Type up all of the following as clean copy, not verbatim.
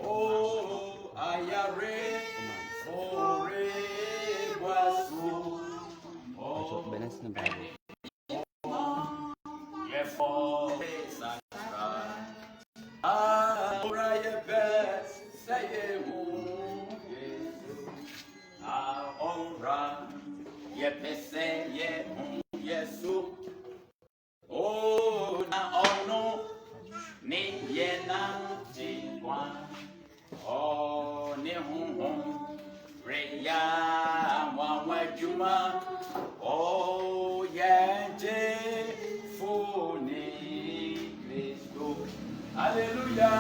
Oh, ayare, ore, wasu. Oh, therefore, Ora best say ora ye pese ye yesu oh na ono ni ye na jikwa oh ni hu reya wa juma oh ye je funi Kristo hallelujah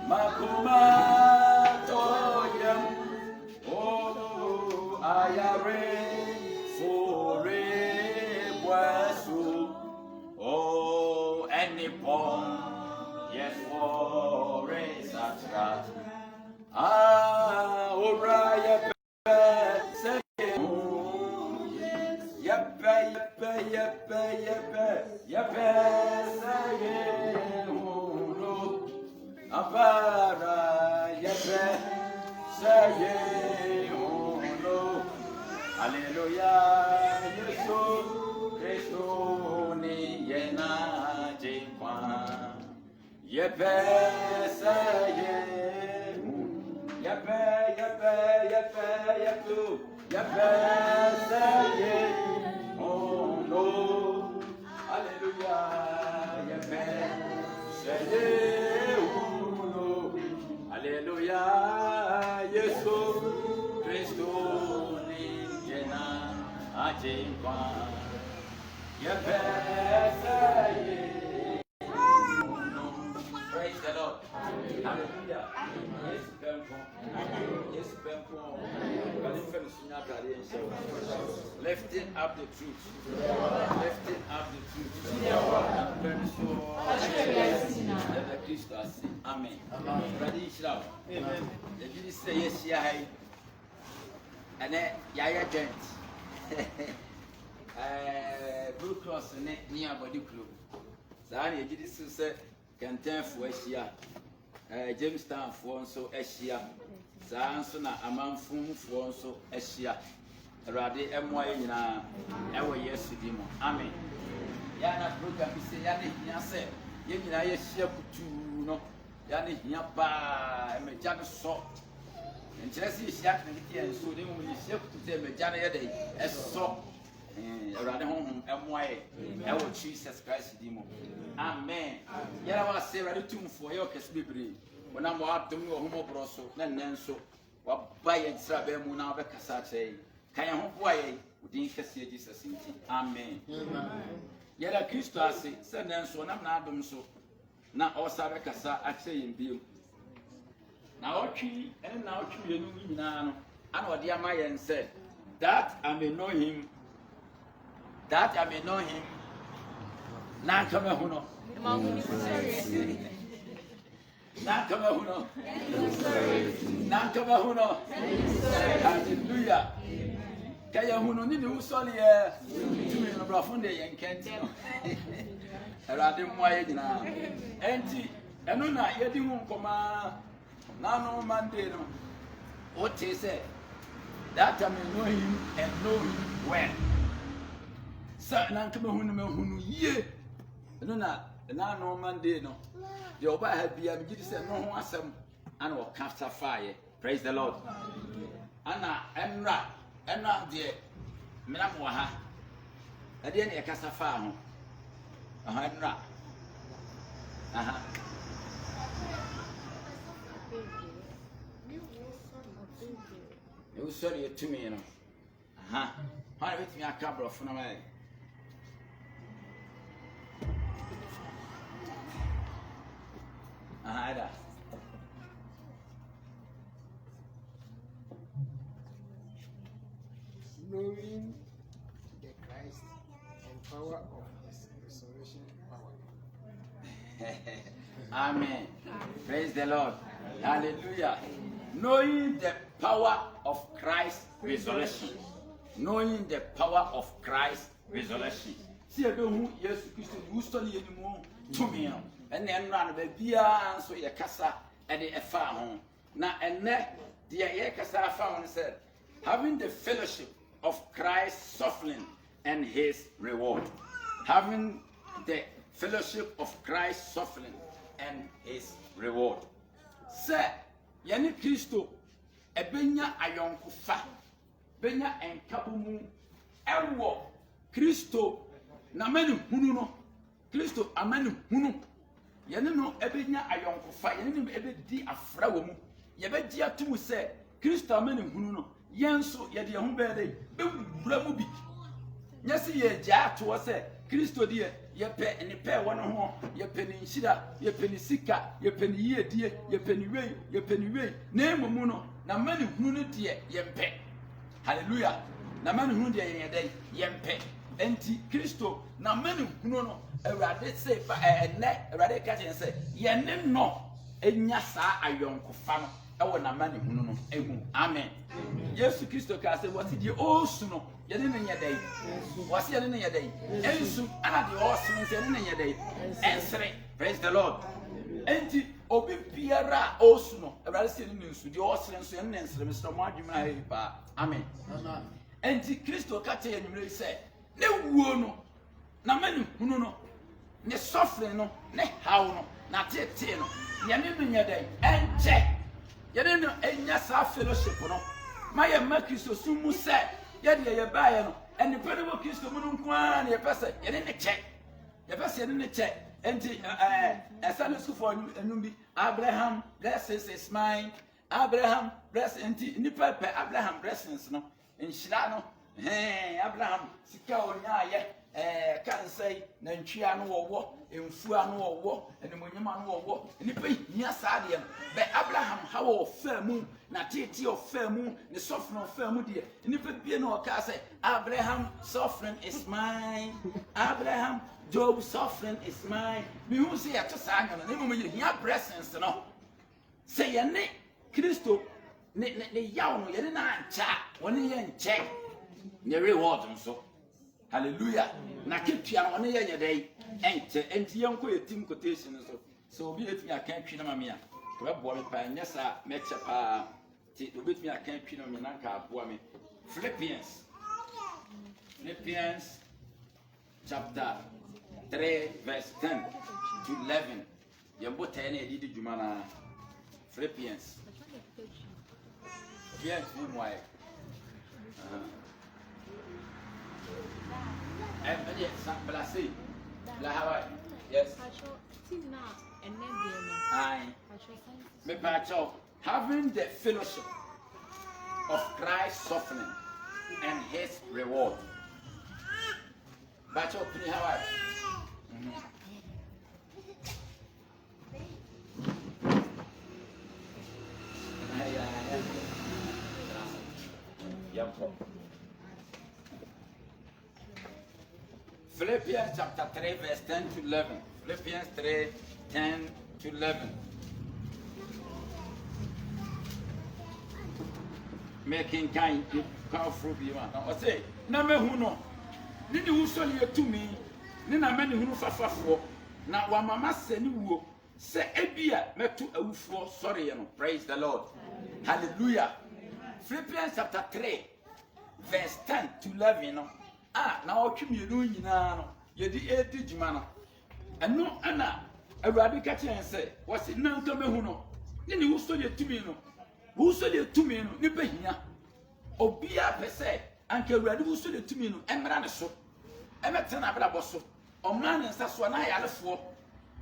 makuma toyam oh ayare fore wasu oh anybon yes fore satra ora say yepe say Apara yepe say no hallelujah Yesu Kristo ni yena jikwa yepe say yepe say no hallelujah yepe say Hallelujah, Yesu Kristo ni jena ajikwa yepese praise the Lord. Hallelujah. Yes, lifting up the truth. Lifting up the truth. I'm very sure that Christ has seen. Amen. Ready, Shroud. Amen. If you say yes, yeah, and then Yaya Gent. Blue Cross near Body Club. So I need to say, Canton for Asia. Jamestown for so Asia. Sansona amanfum for so Asia. Rade MY na ewo yesterday mo. Amen. Ya na program say ya ne hia say ye nyina ye hia kutu no. Ya ne hia ba me ja no so. Nkyere se hia na kiti en so de mo ye hia kutu say me ja na ye dey eso. Rade honhom MY ewo Jesus Christ di mo. Amen. Ya na wa say rade tumfo ye okesbebre. Wona mo adom wo homo broso na nnenso wa ba ye nsra ba mu na ba kasa chei kan ye ho boa ye udin kase Jesus nti amen yara Kristo ase se nnenso na na adom so na o sa ba kasa ache ye mbiem na otwi ene na otwi ye nu nyina no ana ode ama ye nse that I may know him na kama hu no Nakama huno. Hallelujah. Kaya huno ni usoli e tumi no brafunde ye nkenti no. Erade mo aye nyina. Enti eno na yedi hu nkoma na no Monday no. What he said that I may know him and know him well. Sa na nkama huno me hunu ye. Eno na no Monday no. The Oba had be a said no one some and will cast a fire. Praise the Lord. Anna Emra dear Minamoha. I didn't a cast a fire. Emra. You sorry to me, you know. How with me a couple of my. Knowing the Christ and power of his resurrection power. Amen. Praise the Lord. Hallelujah. Knowing the power of Christ's resurrection. Knowing the power of Christ's resurrection. si ebe hu Yesu Kristo ni ustori ye ni mu tumi no ene enra no ba bia nso ye kasa ede efa ho na ene de ye kasa afa ho said having the fellowship of Christ's suffering and his reward. Having the fellowship of Christ's suffering and his reward. Say, yani Kristo ebenya ayonkufa benya enkabumu ewo Kristo na mani hunu no Kristo amani hunu yani no ebenya ayonkufa yani no ebedi afra wo mu yebedi atumu say Kristo amani hunu no yenso yede ye ho bede bewura mu bi nyasi ye gya to say Kristo die ye pe ni pe wono ho ye pe ni nhira ye pe ni sika ye pe ni yedie ye pe ni wei na emumu no na mani hunu no die ye mpe hallelujah na mani hunu die ye dai ye mpe enti Kristo na mani hunu no Awurade say ba ene Awurade ka je say ye ne no enya saa ayonkofa no ewo na mani hunu no ehu amen Yesu Kristo ka say what die osu no ye ne nya dai what ye ne nya dai ensu ana de osu no ye ne nya dai ensre praise the Lord enti obi biara osu no Awurade say ne nsu de osu nso ye ne ensre me so mo adwuma ha pa amen enti Kristo ka che enwure say ne wuo no na mani hunu no ne suffering no ne how no na tete no ye ne nya dai enche ye ne no enya sa fellowship no ma ye ma Kristo sumu say ye de ye ba ye no eni pede mo Kristo mu nko an ye pese ye ne che ye pese ye ne che enti Sunday school for enum bi Abraham blessings is mine Abraham bless enti ni pepe Abraham blessings no enhira no Abraham sika onya ye kan say na ntwia no wowo emfua no wowo enemonyema no wowo nipa hia saade be Abraham hawo famu na tete of famu ne suffering of famu de nipa bie no ka say Abraham suffering is mine Abraham Job suffering is mine me hu say ya to saa no ne mo hia blessings no say ye ne Kristo ne yawo no ye ne na ancha woni ye nche ne reward nso hallelujah na ketua no ne ye nye dai enche enti yenko yetim quotation so obi etimi akan twi na mame a to be bo me pa nyesa meche pa ti obi etimi akan twi na me na nka aboa me Philippians chapter 3 verse 10 to 11 yembo ta na edidi djuma na Philippians yes we why yes. Having the fellowship of Christ's suffering and his reward. But Philippians chapter 3 verse 10 to 11. Philippians 3, 10 to 11. Making kind powerful be one. I say, na me hu no. Ni ni wuso le tumi. Ni na me ni hu no fafafo. Na wa mama se ni wuo. Se ebia metu awufo sorry no. Praise the Lord. Hallelujah. Philippians chapter 3 verse 10 to 11 no. Na otwemienu nyina no ye di edi djuma no eno ana Awurade ka kyen se wose nanka mehu no ni ni wuso le tumi no ni behia obia pese anka Awurade wuso le tumi no emra ne so emete na abra boso omra ne nsa so na yalefo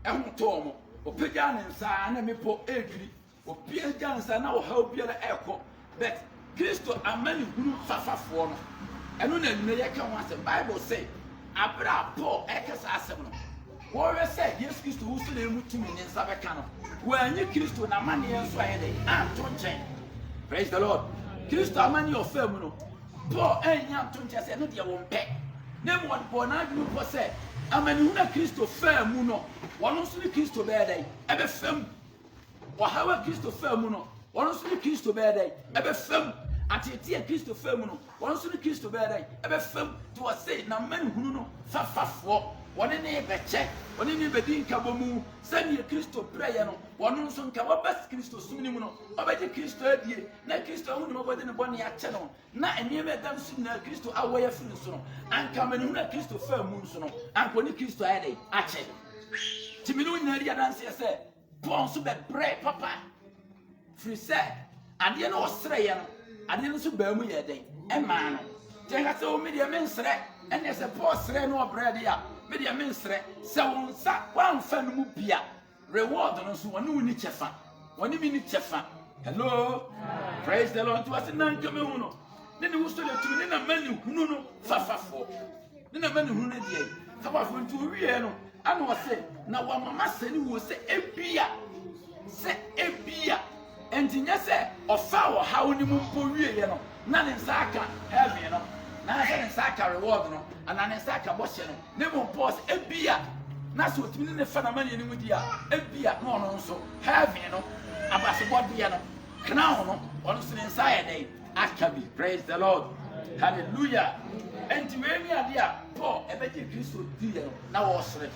ehu to omo opegya ne nsa na mepo edwiri opegya nsa na wo ha obiara ekọ but Kristo amani hunu fafafo no eno na nne ye ka ho Bible say abra Paul ekasa asem no wo we say Jesus Kristo wo so na emutumi ne nsa beka no wo anyi Kristo na mane enso ayede anto nchen praise the Lord Kristo amani ofam no Paul enya anto nchen say no de wo mpe na mo Paul na adwuma po say amani hu na Kristo fam no wono so ni Kristo be dai ebe fam wo hawa Kristo fam no wono so ni Kristo be dai ebe fam atete a Kristo fam no won so no Kristo be dai ebe fam to say na man hunu no fafafo woni ne beche woni ne bedi nkabomu sani Kristo prayer no wonu so nka wabas Kristo sumni mu no obeje Kristo adie na Kristo hunu mo bode ne bone ya che no na enieme dam su na Kristo awoya firi so no anka man hunu Kristo fam mu so no anko ni Kristo ayede ache timinu nyari adanse se bon so be bre papa free say ade no osre ye no ade no so ba mu ye den e ma no tenga se o media mensre ene se po sre no bread ya media mensre se won sa wan fa no mu bia reward no so wonu ni chefa woni mi ni chefa hello praise the Lord to us nan kame hu no ne ne wusto le tu ne na mani hunu no fafafo ne na mani hunu die fafafo ntu wie no ana wo se na wa mama se ni wo se ebia entinya se ofa wo hawo ni mu mpo wie ye no na ne nsaka heaven no na se ne nsaka reward no ana ne nsaka boshe no ne mu mpo se ebia na so otimi ne fa na mani ni mu dia ebia no no nso heaven no abase body no kana ho no ono se ne nsaye dai akabi praise the Lord hallelujah enti we mi ade a Paul ebeje Kristo di ye no na wo sere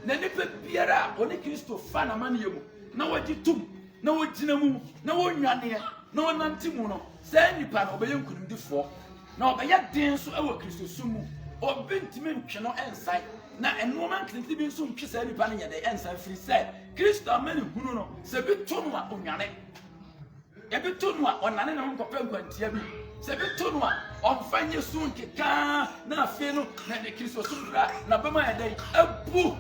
na nipa biara oni Kristo fa na mani yemu na waji tum na wogina mu na wonwane na wonantimu no sa nipa no obeye nkunimdifo na obeye den so ewo Kristo sumu obintimi ntwe no ensai na enoma nkenti bi so ntwe sa nipa no yede ensai free say Kristo amani hunu no se bi to no a onwane e bi to no a onane na nkopɛ nkwantia bi se bi to no a onfanye su nkeka na afi no na ne Kristo sumra na bema yede abu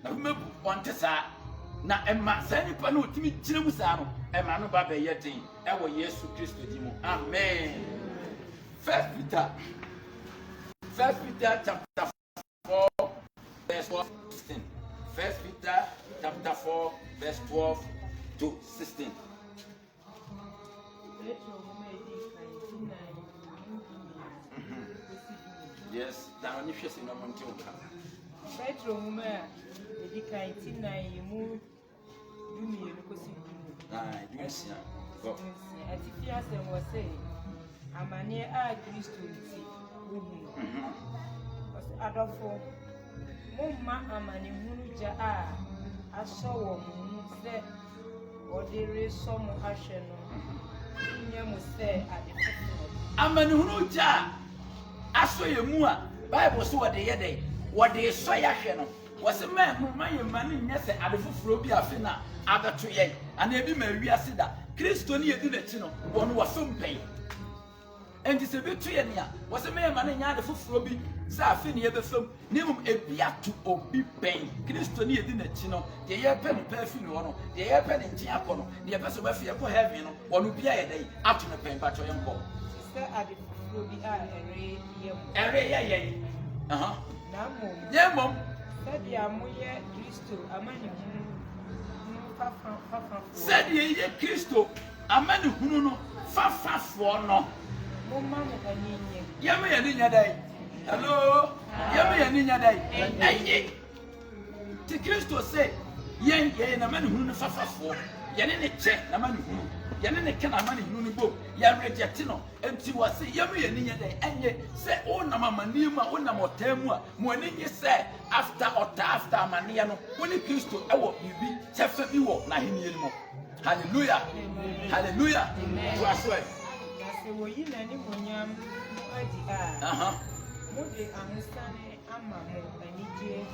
na mebu onte sa na emma sani pa no timi gina mu sa no emma no ba be yedin e wo Yesu Kristo di mu amen. First Peter chapter 4 verse 16. First Peter chapter 4 verse 12 to 16. Yes, that only shows in no monte oka. Petro huma edikai tinai mu dumi elukosi dumi. Dusia. Go. Atifia se mo say amane a Kristo nti ohu. Adofo mumma amane hunu ja a aso wo mu se odere so mo ahwe no. Nye mo se adefo. Amane hunu ja aso ye mu a Bible so wode ye dey wode so ya hwe no wose ma ye mane nya se adefoforo bi afi na abeto ye ana ebi ma wiase da Kristo ni yedi na chi no wono wasom pen enti se betu ye ne a wose ma ye mane nya adefoforo bi sa afi ne ye befam nemum ebia to obi pen Kristo ni yedi na chi no de ye pe no pa afi no no de ye pe ne nchi akono de ye pe so ba fi ye ko heaven no wono bia ye dey ato ne pen ba cho ye nko Se adefoforo bi a ere ye Namo. Said ya moye Kristo amani hunu fafa. Said ye Kristo amani hunu no fafa fo no. Mumma mo kaninye. Yama ya ninya dai. Hello. Yama ya ninya dai. Ayi. Ti Kristo say yen na mani hunu no fafa fo. Yene ne che na mani hunu. Yene ne ke na mani hunu no bo. Ya reject no. Enti wase yama ya ninya dai. Anye say o na mama niuma o na motamu a mo aninye say after amania no woni Kristo ewo bibi chefa bi wo na henie ni mo. Hallelujah. Hallelujah. To aswe. Se wo yi na ni monyam adi a. Mo de ahusane ama mo anije.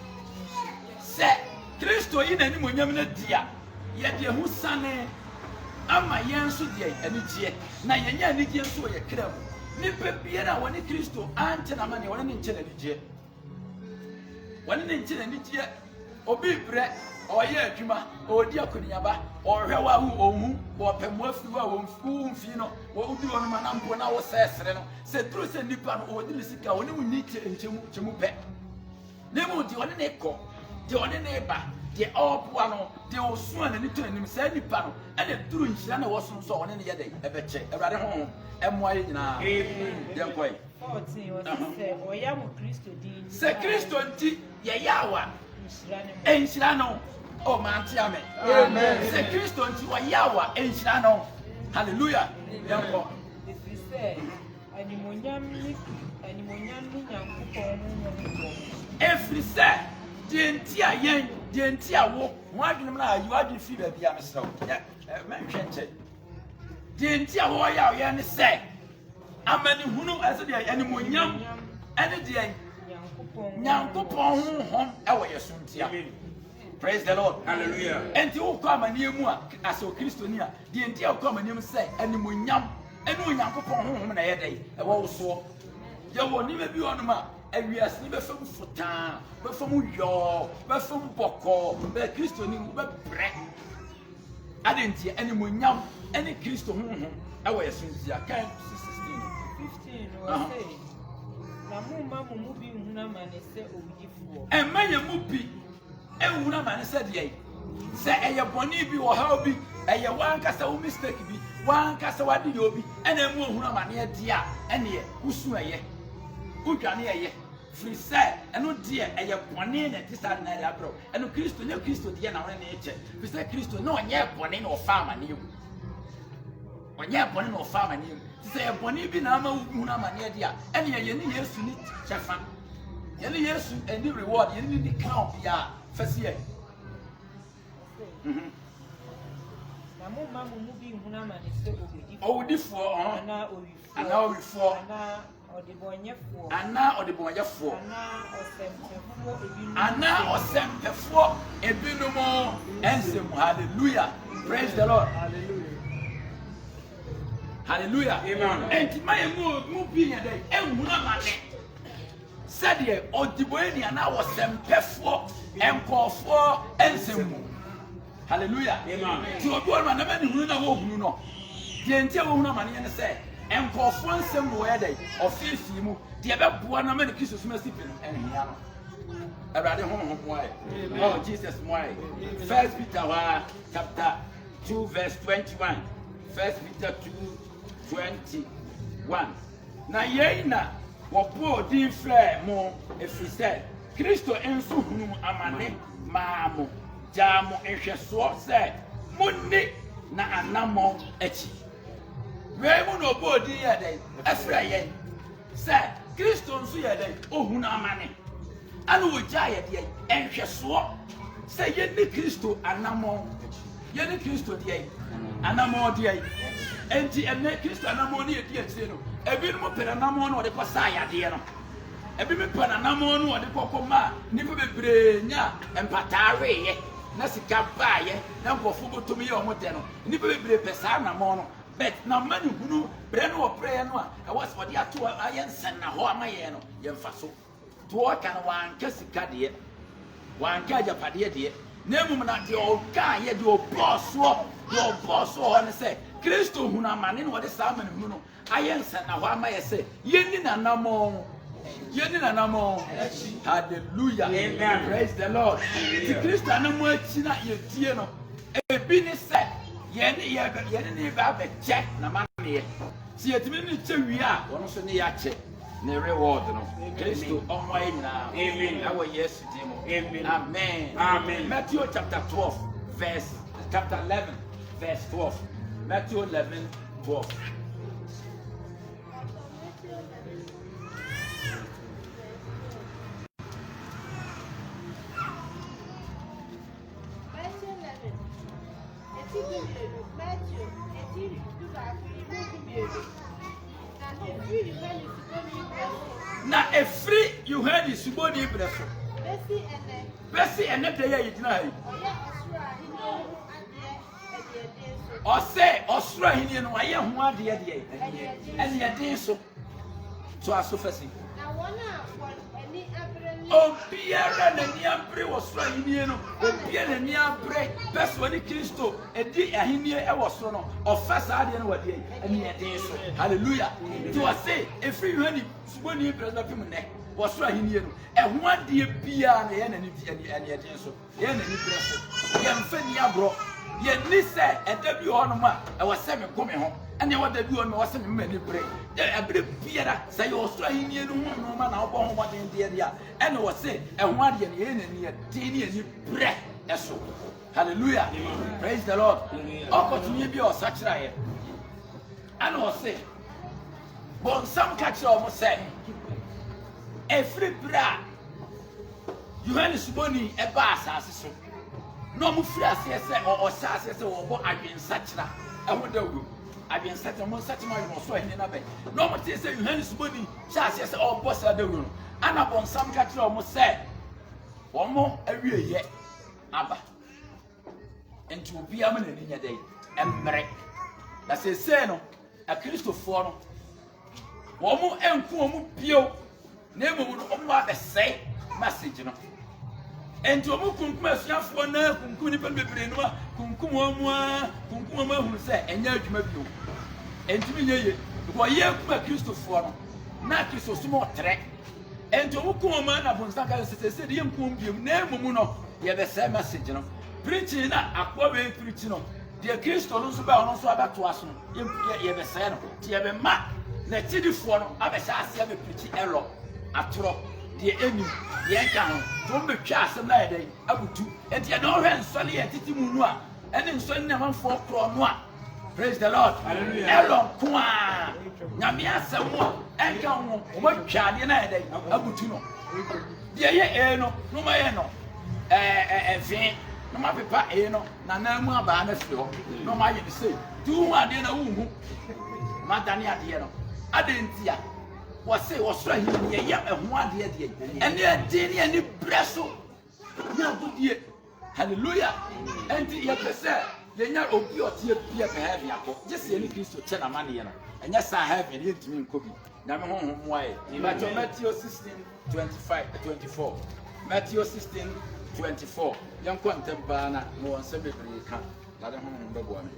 Se Kristo yi na ni monyam na dia ye de ahusane ama yenso de anije na yenya anije nso ye kram ni pebiera woni Kristo ante na mane woni nche na anije woni nche na anije obi bre oye adwuma odi akoniaba ohwewa hu ohu wo pemu afiwa wo mfi no wo udi wonu manampo na wo sesere no se tru se nipa no odi lisika woni munyi chemu pe nemu di woni ne ko di woni ne ba di opo no di osu ana ni to anim se nipa no ene tru nhira na wo so so woni ne ye dai ebeche ewrade ho emoye nyina den koy 14 was say oya mu Kristo di se Kristo nti ye yawa enhira no oh man amen. Se Kristo nti wa yawa enhira no hallelujah den koy sɛ animonyam ni Nyankopɔn honhom. Every say, Gentia yen, Gentia wo, one you are the fever be a so. Mention Gentia warrior yan say. A many who know as a animonyam, any day. Nyankopɔn honhom ɛwɔ yɛ so ntia. Praise the Lord. Hallelujah. And you come and you as a Christiania, the entire come and you say, animonyam, and Nyankopɔn honhom na yɛ dɛ ɛwɔ so. Yɛ wɔ ni be on ma. Awiase ni be fam futa, be fam yo, be fam bɔkɔ, be Kristo ni be brɛ. Adentie animonyam, any Kristo honhom ɛwɔ yɛ so ntia. Kan 16. 15 or say. Na mumma mu bi nhuna mane sɛ owudifoɔ. Ɛmma yɛ mu bi ehuna mane sɛ deɛ. Sɛ ɛyɛ bɔne bi wɔ ha obi, ɛyɛ wankasa wo mistake bi, wankasa wade yɛ obi, ɛna emu ohuna mane adi a, ɛne yɛ usu ɛyɛ. Udwane ɛyɛ. Firi sɛ ɛno deɛ ɛyɛ bɔne na ti sa na ɛyɛ abrɛ. Ɛno Kristo nyɛ Kristo deɛ na wɔn na ɛkyɛ. Firi sɛ Kristo na ɔnyɛ bɔne na ɔfa amane mu. Ɔnyɛ bɔne na ɔfa amane mu. Say a bonny be nama una mania, and yet years to need Chafan. Yenny years and the reward, you need the count, ya, first year. Oh, this for and now we for and now or the boy for and now or send before a bit no more and some hallelujah. Praise the Lord. Hallelujah. Hallelujah. Amen. And my move being a day, and Munamane said ye, or the Bohemian, and I was sent before and call for and some. Hallelujah. Amen. To a boy, man, who know, the entire woman, and say, and call for some way or face you, the other one, many kisses must and Hiano. I rather home why. Oh, Jesus, why? First Peter chapter 2, verse 21. First Peter 2:21. Na yeina wopo din frɛ mo efisɛ Kristo enso hunu amane maamo jamo ehwɛso sɛ munni na anamo achi. We mu no bo din yɛ dɛ efrɛ yɛ sɛ Kristo nso yɛ dɛ ohunu amane anu wogya yɛ dɛ ehwɛso sɛ yɛ ni Kristo anamo yɛ ni Kristo dɛ anamo dɛ enti ene Kristo anamo ne edi akyire no ebi no pere anamo no de ko sa yade no ebi me pere anamo no de ko ma nipa bebre nya empatare ye na sika baaye na nkofo botomi ye omote no nipa bebre pesa anamo no bet na mani hunu bre no opre no a was for the ato ayensen na ho amaye no ye mfa so to o kan wan ka sika de wan ka japade de na mum na de o ka ye de o bosso on say Kristo hunu amane no de sa amane hunu no ayensa na ho amaye say yenni na namo hallelujah. Amen. Praise the Lord. The Kristo anamo achi na ye tie no ebi ni say yenni ni ba be check na mane ye si etimi ni che wi a wono so ne ya che ne reward no Kristo onwa nyina. Amen. Awo yes dimo. Amen. Amen. Amen. Matthew chapter 11 verse 12. Matthew 11:12. Now, a free you heard is body breath. Bessie and that day you deny. Or say, Australian, I am one dear, and yet did so. So I sufficient. Oh, Pierre and Niabre was Australian, oh, Pierre and Niabre, best when the Christo, and the Ahinia was son of first Ardian what day, and yet did so. Hallelujah. To I say, a free honey, when you bring up him neck, was Australian, and one dear Pierre and yet did so. Yen and Niabre, Yan Fenia bro. Yet this said, and W on ma, I was 7 coming home, and you want to do on was many break. A bit Pierre, say you're Australian, no man, I'll go home in the area, and I was saying, and 1 year in a teeny and you break. That's so. Hallelujah. Praise the Lord. Uncle to me be or such right. And I was saying, bonsam ka kyerɛ ɔmo sɛ ɛfiri bra Yohane Suboni ɛba asase so na ɔmo firi aseɛ sɛ ɔhyɛ aseɛ sɛ wɔbɔ adwensakyera ɛho dawuro adwensakyera mo nsakyera ayɛ ɔso ɛhene nabɛ na ɔmo te sɛ Yohane Suboni hyɛ aseɛ sɛ ɔbɔ saa dawuro no ana bonsam ka kyerɛ ɔmo sɛ ɔmo awieyɛ aba nti obiara mo n'ani nyɛ dɛ ɛmmerɛ na sɛsɛ no akristofoɔ no wɔn ɛnko wɔn bio na emu no wɔn abɛsɛe message no nti wɔn kunkum asuafoɔ na kunkum nipa bebree no a kunkum wɔn ahunu sɛ ɛnyɛ adwuma bio nti mi nyɛ yie because yɛ kum akristofoɔ no na akristo som ɔtrɛ nti wɔn kum wɔn na bonsam ka sɛsɛ de yɛ nkum bio na emu no yɛbɛsɛe message no preaching na akɔ bɛ preaching no deɛ kristo no nso bɛ ɔno nso abɛto aso no yɛbɛsɛe no ti yɛbɛma na tidifoɔ no abɛhyɛ aseɛ bɛpirikyi ɛlɔ atorɔ deɛ ɛnim deɛ ɛnka ho to mbɛtwa asɛm na yɛdɛ abutu nti yɛde ɔhwɛ nsɔle yɛ titi mu no a ɛne nsɔle ne amanfoɔ korɔ no a praise the lord ɛlɔ nko a nyame asɛm a ɛnka ho ɔmatwa adeɛ na yɛdɛ abutu no deɛ yɛ ee no no ma yɛ no ɛfee no ma pepa ee no na nan mu abaa na firi hɔ no ma yɛ de sei tu hu adeɛ na wunhu ma dane adeɛ no adentia wɔse wɔsoro ahi yɛ ɛho adeɛ deɛ ɛne ɛde ne ani brɛ so ne agodie hallelujah ɛnti yɛpɛ sɛ yɛnya obi ɔteɛ bia pɛ heaven akɔ gye sɛ yɛne kristo kyɛ na maneɛ no ɛnyɛ saa heaven yɛntumi nkɔ bi nyame honhom mmoa yɛ matthew Matthew 16:24 Matthew 16:24 yɛnkɔ ntɛm paa na mewɔ nsɛm bebree ka na de honhom bɛboa me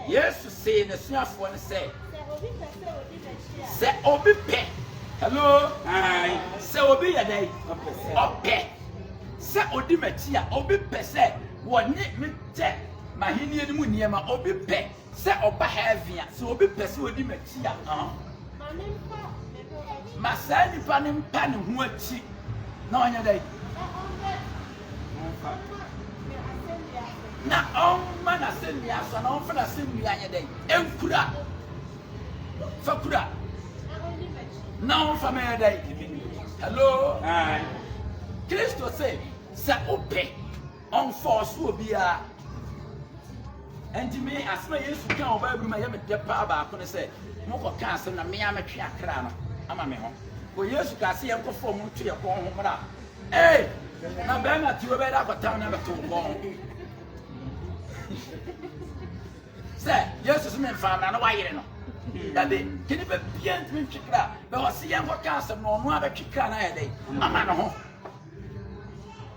Yesu say na suafoɔ no sɛ sɛ obi pɛ hello hi sɛ obi yɛ dɛ ɔpɛ sɛ odi m'akyi a obi pɛ sɛ wɔne me kyɛ mahenie no mu nneɛma obi pɛ sɛ ɔba heaven a sɛ obi pɛ sɛ odi m'akyi a ma saa nipa ne mpa ne ho akyi na ɔnyɛ dɛ na ɔmma na sɛ nnua so na ɔmfa na sɛ nnua nyɛ dɛ ɛnkura fa kura na ɔmfa mɛyɛ dɛ hello kristo sɛ wopɛ ɔmfa ɔso obiara ɛnti me asɛm a yesu ka ɔba abiri ma yɛ me dɛ paa baako ne sɛ mokɔka asɛm na mea mɛtwe akra no ama me ho kɔ yesu ka sɛ yɛnkɔfɔ mu nto yɛ kɔn ho mmra na bɛrima tiwo bɛyɛ dɛ akɔtam na bɛto wo kɔn ho sɛ yesu sɛ memfa mmra na wayere no dabe kene bɛbia ntimi ntwe kra bɛwɔ se yɛnkɔka asɛm na ɔno a bɛtwe kra no ayɛ dɛn ama ne ho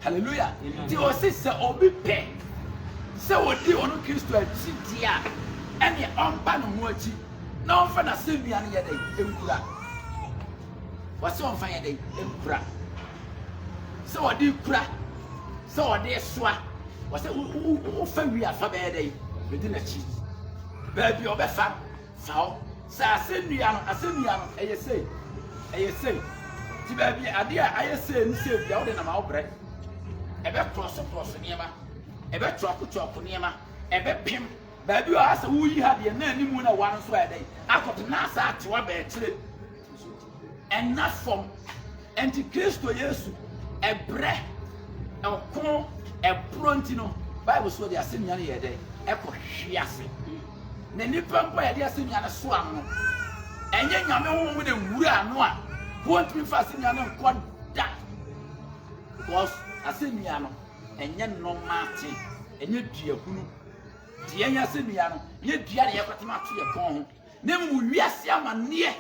hallelujah nti ɔse sɛ obi pɛ sɛ ɔdi ɔno kristo akyi di a ɛne ɔmpa ne ho akyi na ɔmfa na sɛ nnua no yɛ dɛn ɛnkura wɔse ɔmfa yɛ dɛn ɛnkura sɛ ɔde kura sɛ ɔde soa wɔse wofa wie afa bɛyɛ dɛn bɛdi n'akyi baabi ɔbɛfa fa hɔ sɛ asɛnnua no ɛyɛ sei nti baabi adeɛ a ayɛ sei ne sei bia wode nam a wobrɛ ɛbɛkorɔso nneɛma ɛbɛtwerɔko nneɛma ɛbɛpem baabi a asɛ woyi ha deɛ na animu na wa no nso ayɛ dɛn akɔto na asa atewa bɛɛkyire ɛna fam ɛnti kristo yesu ɛbrɛ ɛko ɛboro nti no bible so de asɛnnua no yɛ dɛn ɛkɔ hwe ase na nipa mpo yɛde asɛnnua no so ano no ɛnyɛ nyame honhom de nwura ano a wɔntumi fa asɛnnua no nkɔ da because asɛnnua no ɛnyɛ nnɔma ate ɛnyɛ duahunu deɛ ɛnyɛ asɛnnua no nyɛ dua de yɛkɔtema ato yɛ kɔn ho na mmom wiase amanneɛ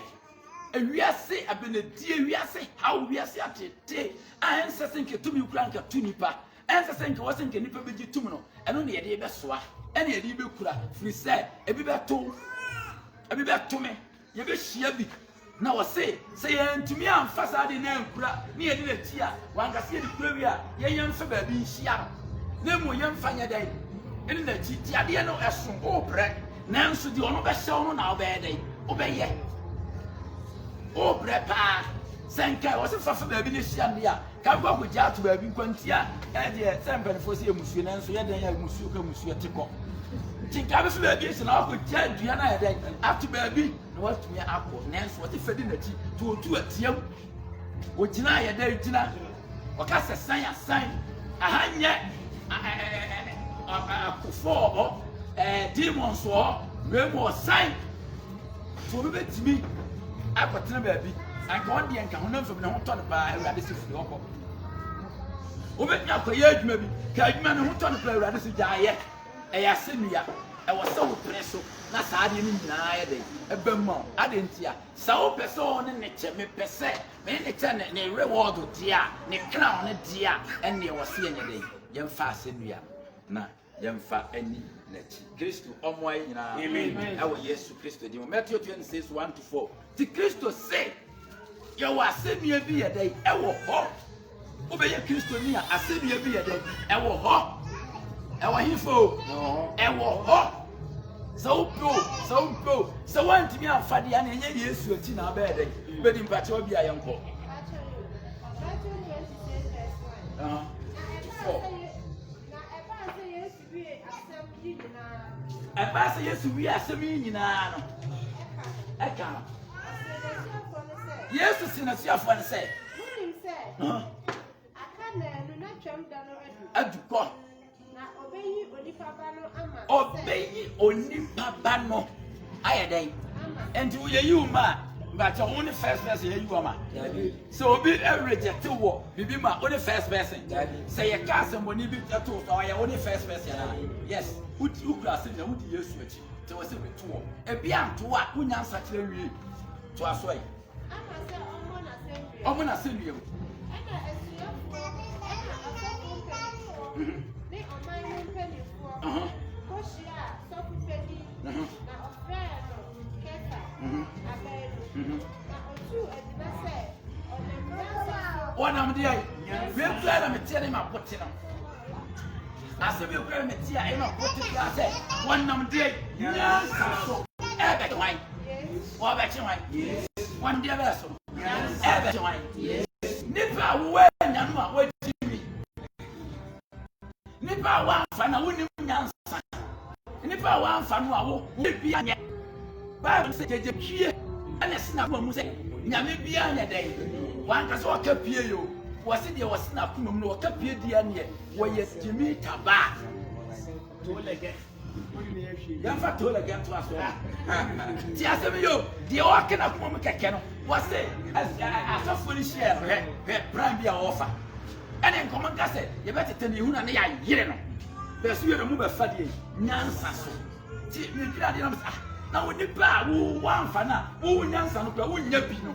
ewiase abenedie wiase haw wiase atete a ɛnsɛ sɛ nketumi kura nketu nipa ɛnsɛ sɛ nke wɔsɛ nke nipa bɛgye tum no ɛno ne yɛde bɛsoa ɛne yɛde bɛkura firi sɛ ebi bɛto me yɛbɛhyia bi na wɔse sɛ yɛntumi amfa saa de na nkura ne yɛde n'akyi a wankase yɛde kura wi a yɛnyɛ mfa baabi nhyia no na mmom yɛmfa nyɛ dɛn ɛne n'akyi ti adeɛ no ɛso wobrɛ nanso deɛ ɔno bɛhyɛ wo no na wobɛyɛ dɛn wobɛyɛ wobrɛ paa sɛ nkae wɔse fafa baabi no hyia ndeɛ a Kagwa ko ja to baabi kwantia e de sempen fo se emusuo na nso ye den ya emusuo ka emusuo teko tinka be so baabi se na ko ja dua na ye den ato baabi na watumi akọ na nso wote fedi na ti to otu atiam o gina ye den gina o ka se san ahanye akufo demons o remo san to be betimi akọtena baabi anka on de nka honam fam na ho tọ ne ba Awurade se firi okọ obetnya akoye adwuma bi ka adwuma ne ho tọ ne ba Awurade se gyaye eya senua e wo se wo preso na saa de ne nyinaa ye den ebemma adentia sa wo pese o ne che me pese me ne che ne reward dia ne crown ne dia ene wo se enye den yemfa senua na yemfa ani nachi Kristo omwai nyinaa amen awo Yesu Kristo di Matthew 26:1-4 ti Kristo say ya wa asemia bi ye dai ewo ho obeye Kristo ni a asemia bi ye dai ewo ho ewo hifo ewo ho so want me afade ya na enye Yesu ati na ba dai bedi mpate obi ayenko eba se Yesu wi asem nyina no eka Yesu sinasiafo ne say munim say aka na enu na twam da no adukọ na obeyi onipa ba no ama obeyi onipa ba no ayeden enti wo ye yuma but only first person ye yuma so obi reject wo bibi ma only first person say ye ka somebody bi to so ye only first person yes uti ukra se na uti Yesu achi te wo se beto e bia nto a unya nsa kire wie to aso yi Omo na senua mu. Ana esuafo, ana asofo mpanyinfo. Ne oman no mpanyinfo. Koshia sofu pedi. Na ofra no keta. Abelu. Na otu adina se onemransa. Wana mdi ai. We kula na metia ne mapote no. Ase we kula metia e mapote ya se wana mdi ai. Nyansa so. Ebe twan. Wa ba twan. Yes. Wan dia ba so. Yes. Nipa we nyanu a wajimi. Nipa wa fana woni nyansa. Nipa wa fana a wo bi anye. Ba se jeje hwie. Ana sina ko mu se nyame bi anye den. Wan ka so ka pie yo. Wo se de wo sina ko mu no ka pie dia ne wo yesjimi taba. To lege. Yamfa to lege to aso. Ti asemi yo, de o akena ko mu keke no. Wase asofo ni share brand bia offer ene nkoman ka se ye betete ne hu na ne ya yire no be so ye mu be fa de nyansa so ti me dira de na woni ba wo wanfa na wo nyansa no kwa wo nya bi no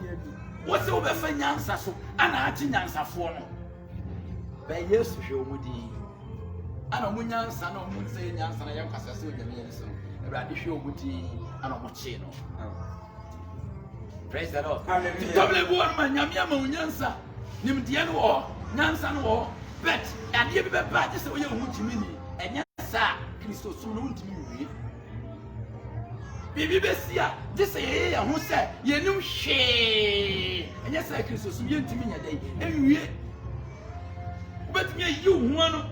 wo se wo be fa nyansa so ana achi nyansa fo no be Yesu hwe mu di ana mu nyansa no mu se nyansa na ye kwasa se onyame ye so Awurade hwe mu di ana mo chi no. Praise the Lord. Hallelujah. Double one man, Yamia Munyansa, Nimdian war, Nansan war, bet, and you be bad, just so you want to mean, and yes, Christo soon won't me. Bibi Bessia, this a who said, you know, she, and yes, Christo soon to me a day, and we but me, you one,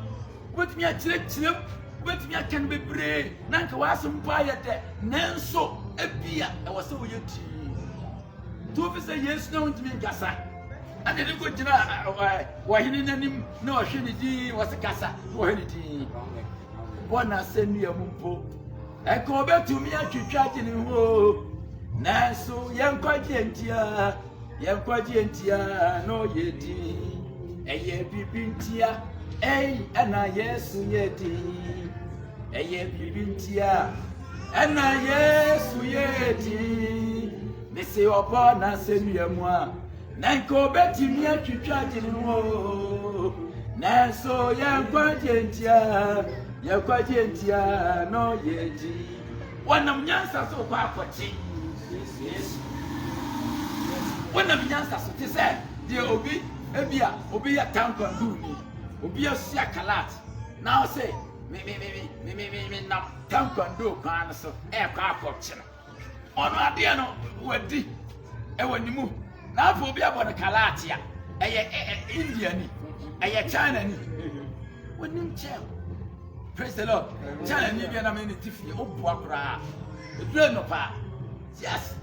but me a chip, but me I can be brave, Nanka was some fire there, Nanso, a beer, I was so you. Two of us say yes, no one to me, Gassa. And then go to why he didn't know she was a Gassa, or anything. One I send me a mumpo. I go back to me at you chatting in woe. Nanso, young quagentia, no yeti. A ye bibintia, and I yes, yeti. A ye bibintia, and I yes, yeti. Mese opa na senua moi nanko beti mi atwitwa gine wo nanso yakwajentia no yeji wanam nyansa so kwa akwachi yes wanam nyansa so te se de obi ebia obi ya tankwandu ni obi asia kalat now say me na tankwandu kan so e kwa akwachi no ono ade no wadi e wanimu na afọ obi abọ na kalatia India ni China ni wonim che praise the Lord China ni bia na me ni tifi obua kra e no pa yes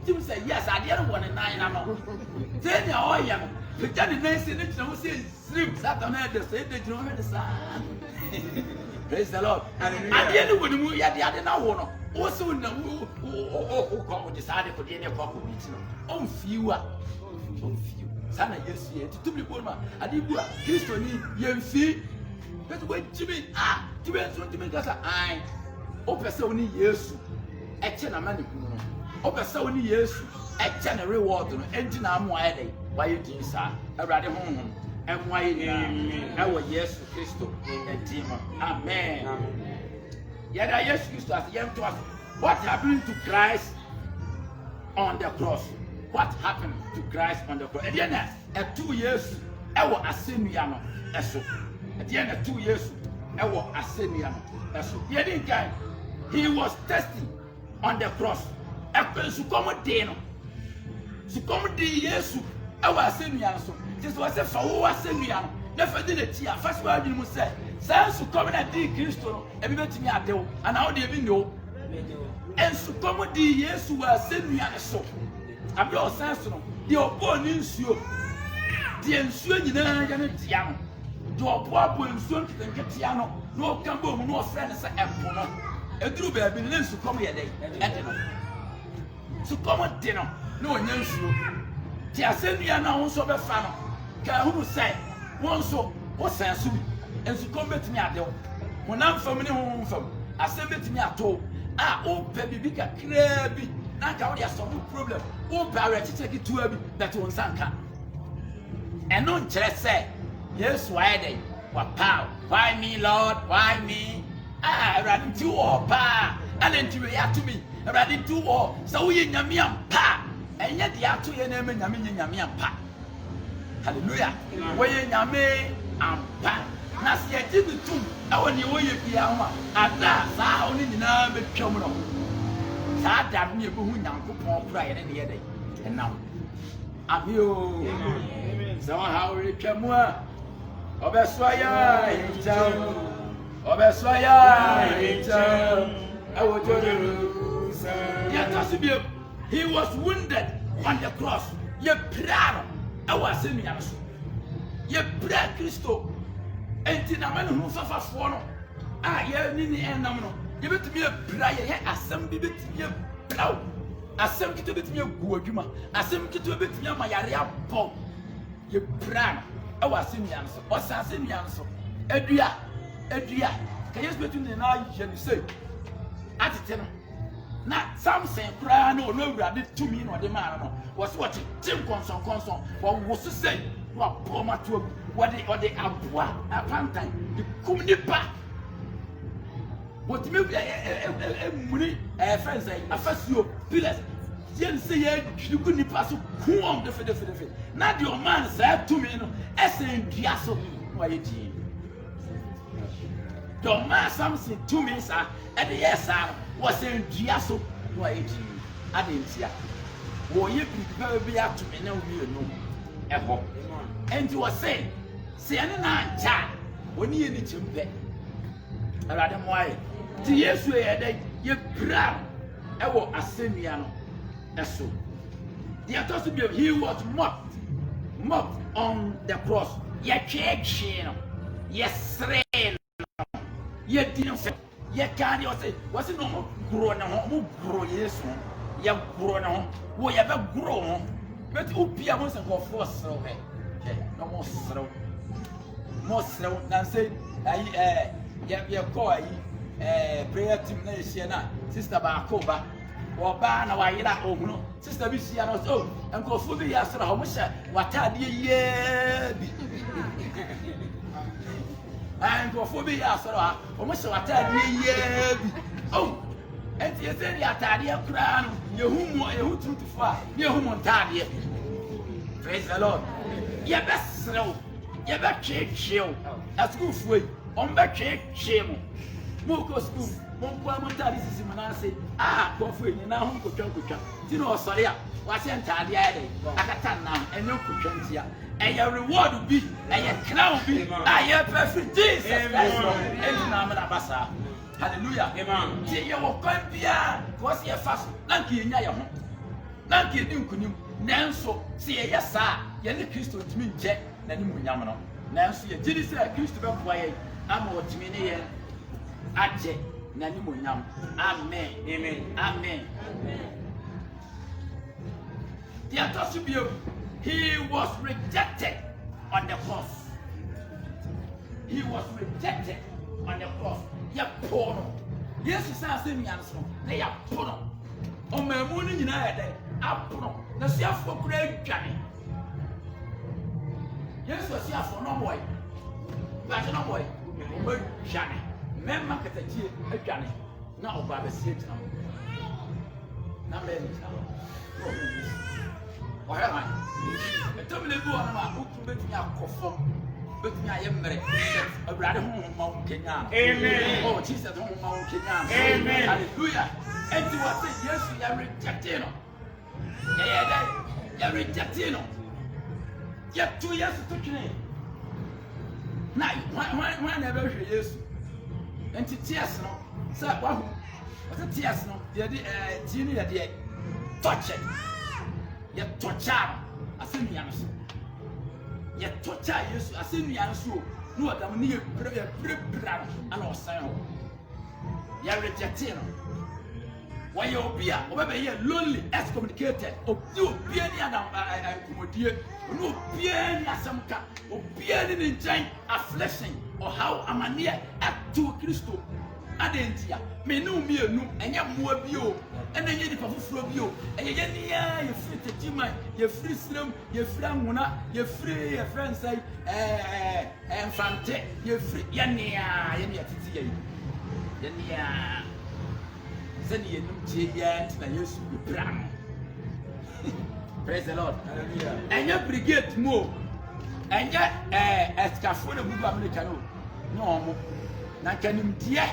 Tim say yes I didn't want 9 na no then ya oya no picture the nice ni tna wo say sleep Saturday the say the jiro me sa praise the Lord I didn't want mu ya de na wo no wo so na wo ko decide ko de ne ko ko bi no on fiwa sana Yesu ye tutu bi bolma adi bua Kristo ni yemfi betu we jimi tibe so tibe kasa ai o pese oni Yesu eche na mani kunu no o pese oni Yesu eche na reward no enti na amo aye dai waye din sa awrade honhom enwa ye ni ewo Yesu Kristo enti mo amen yada Yesu Kristo as yem to us what happened to Christ on the cross. What happened to Christ on the cross? At the end of 2 years, I was asemiano. Eso. At the end of 2 years, I was asemiano. Eso. He was testing on the cross. Su como deno. Su como de Yesu. I was asemiano. This was a fawo asemiano. Never did it here. First word you must say. Sans su como na di Cristo. Everybody me adeo. And how do you know? And su como de Yesu was asemiano so. Abi o sense no de obo ni nsuo de nsuo nyina ya ne tia no de obo abo nsuo nketenkete no no kambo mu no ofre ne se epo no eduru ba bi ne nsu kom ye dey ede no su kom de no no onya nsuo ti asennua na won so be fa no ka hu sai won so wo sense bi ensu kom betimi ade wo monam fam ne ho fam asem betimi ato o pe bibi kakra bi na ka wo ya solve problem o bare chicheki tuwa bi that won sanka eno nkyere se Yesu ayede wa power why me Lord why me ready to o pa and into ya to me ready to o so we nyame ampa enye de ato ye na me nyame ampa hallelujah we nyame ampa na se ye bi tum awo ni wo ye bia ho ada sa oni nyina betwam no Adam ni ebu Nyankopon kura ye ne ye dey enam amio somehow we twam a obesoya hintam awo jodo ya tasibie he was wounded on the cross ye praro awo asemia so ye pra Kristo enti na manu hu fafafo no ye ni enam no ye betumi pra ye asem bi betumi praw asem kito betumi gu adwuma asem kito betumi amayare abọ ye pra awo asemia so osasemia so adua ka Yesu betumi na ye ni say atete no na Samson kura na onowurade tumi no de ma no wo se wote tim konson wo wo so say wo apoma to wo de aboa apantan de kum nipa what me muni friends afasio pillars yen say ye ku nipa so ku on de fe na de o man say tumi no esen dua so wo ye ti do ma Samson tumi sa e de yes was in Diaso, why I didn't see. Wo ye prepare be up to me now, you know. Echo. And you were saying, say, any nine child, when you need to bet. I rather why. The yes, we had ye proud. I will ascend Yano. That's so. The atrocity he was mocked on the cross. Ye check, yes, ye didn't say. Ye can't say, was it no grown home, grow yes, ye grown home, wo ye ever grow, but Upia was a go for so, no more slow, than say, ye call prayer team nation, Sister Bacoba, or Bana, why you like, oh, Sister Bishia, so, and go for the answer, how much, what are ye? And go for me, Asara, almost what I oh, and you say, Yatadia crown, your whom to far, your whom on Tadia. Praise the Lord. Ye best slow, ye better chill, that's good for you, on back chill. Moko school, Monko Montari Simanase, ah, Coffee, and now Uncle Chunkucha. Tino Soria, was entirely added. Akatan now, and no Kuchantia. And your reward will be, and your crown will be, I am perfect Jesus. Hallelujah. Amen. See you will come here, was your fast, Lanky in your home. Lanky in Kunim, Nanso, see a yes, sir, Yanni Christo to me, Jack, Nanimu Yamano. Nancy, a Jiddy Christopher Quiet, I'm what to me, Ache, Nanimu Yam. Amen. Amen. Amen. The Atosibio, he was rejected on the cross. He was rejected on the cross. Ya poor. Yes, you say me answer. They are poor. On my morning in a day, up poor. The self for great Johnny. Yes, was here for no boy. But no boy. Johnny. Men market a Johnny. Now, Baba said, now, why am I? Tell me the go on my book to make me a conform. But I am married. A brother home Mount Kenya. Amen. Oh, Jesus, home Mount Kenya. Amen. Hallelujah. And to what say, yes, we are rejecting. Yeah, you are rejecting. You have 2 years to train. Now, why never yes? And to tears, no, sir, what's a tears, no, the touch it. You touch out. I send me answer. You touch out, yes, I send me answer. No, I'm near brother and all sound. You are rejecting. Why you be a lonely, excommunicated, or you be any accommodate, no be any some cat, or be any giant affliction, or how am I near at 2 Christo. Adentia, me no me no, and ya more bio, and then you for bio, and you near you free to Jima, you free slim, you free Mona, you free your friends say, and Fante, you free Yania, Yania. Send you and you should be brown. Praise the Lord. Hallelujah. And your brigade move. And yet, as Cafona move Americano. No, now can you dear?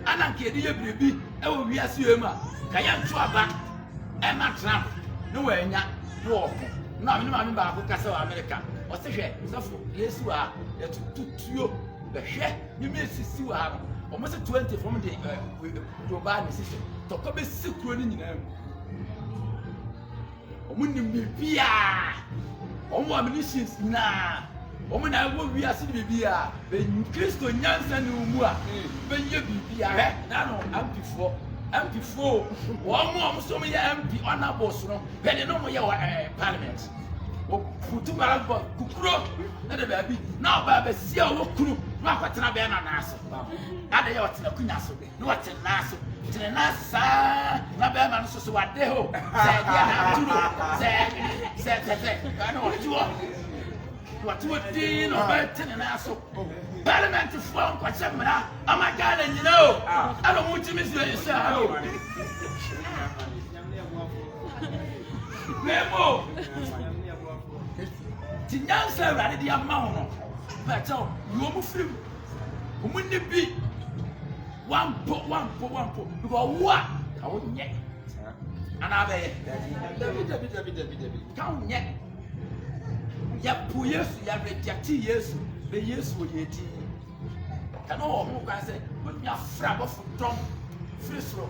And I can't hear baby. Oh, we are Suema. Kayan Chuaba. Emma Trump. Nowhere, no. No, I'm not about Castle America. Or say, so yes, you are. That to you. The share you may see you have. Almost 20 from the global system. To come a sick running in them. Omunim bibia. Omo ammunitions na. Omo na wo wi ase bibia. Ben Kristo nyansa ni umu a. Ben ye bibia. Na no MP4. Omo so me ya MP honorable so no. Ben no mo ye parliament. O putu barabo kukuro na de baby. Na ba be sia wo kunu. Na kwatena be na na aso. Ada ye otena kunya so. Na otena aso. Tenasa, na be man so wade ho. Say dia na tulo. Say. I know what you din no be tenasa. Parliament for kwachemra. Ama gala you know. I don't want to miss you say. Memo. Tinyansa rade dia ma ho. But you mo free. Omunni bi. One po. Because what? I wouldn't yet. And I can't yet. Ya puyes, ya rejecti yes, the yes would yet. Can all who can say, but me a frab of drum, free throw.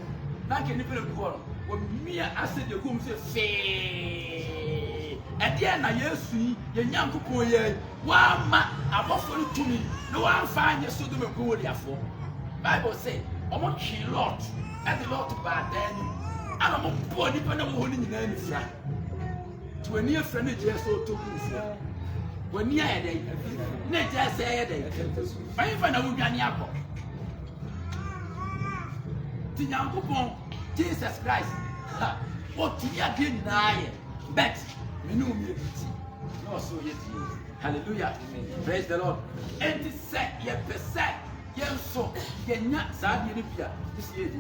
Like any little quarrel. When me I said the room say, Fay. And then I yes, you young couple, one man, I offer it to me. No one find your so to go there for. Bible say, I want to Lord, and the Lord to bad then. And I'm a poor dependent on holding in any friend. To a near friend, just so to when near a day, nature say a day. I find a wood and yapple. The young coupon, Jesus Christ. What do you deny? Bet me know me. No, so yet. Hallelujah. Praise the Lord. And this set, yet per set. Yes, so Kenya Saudi Arabia this year.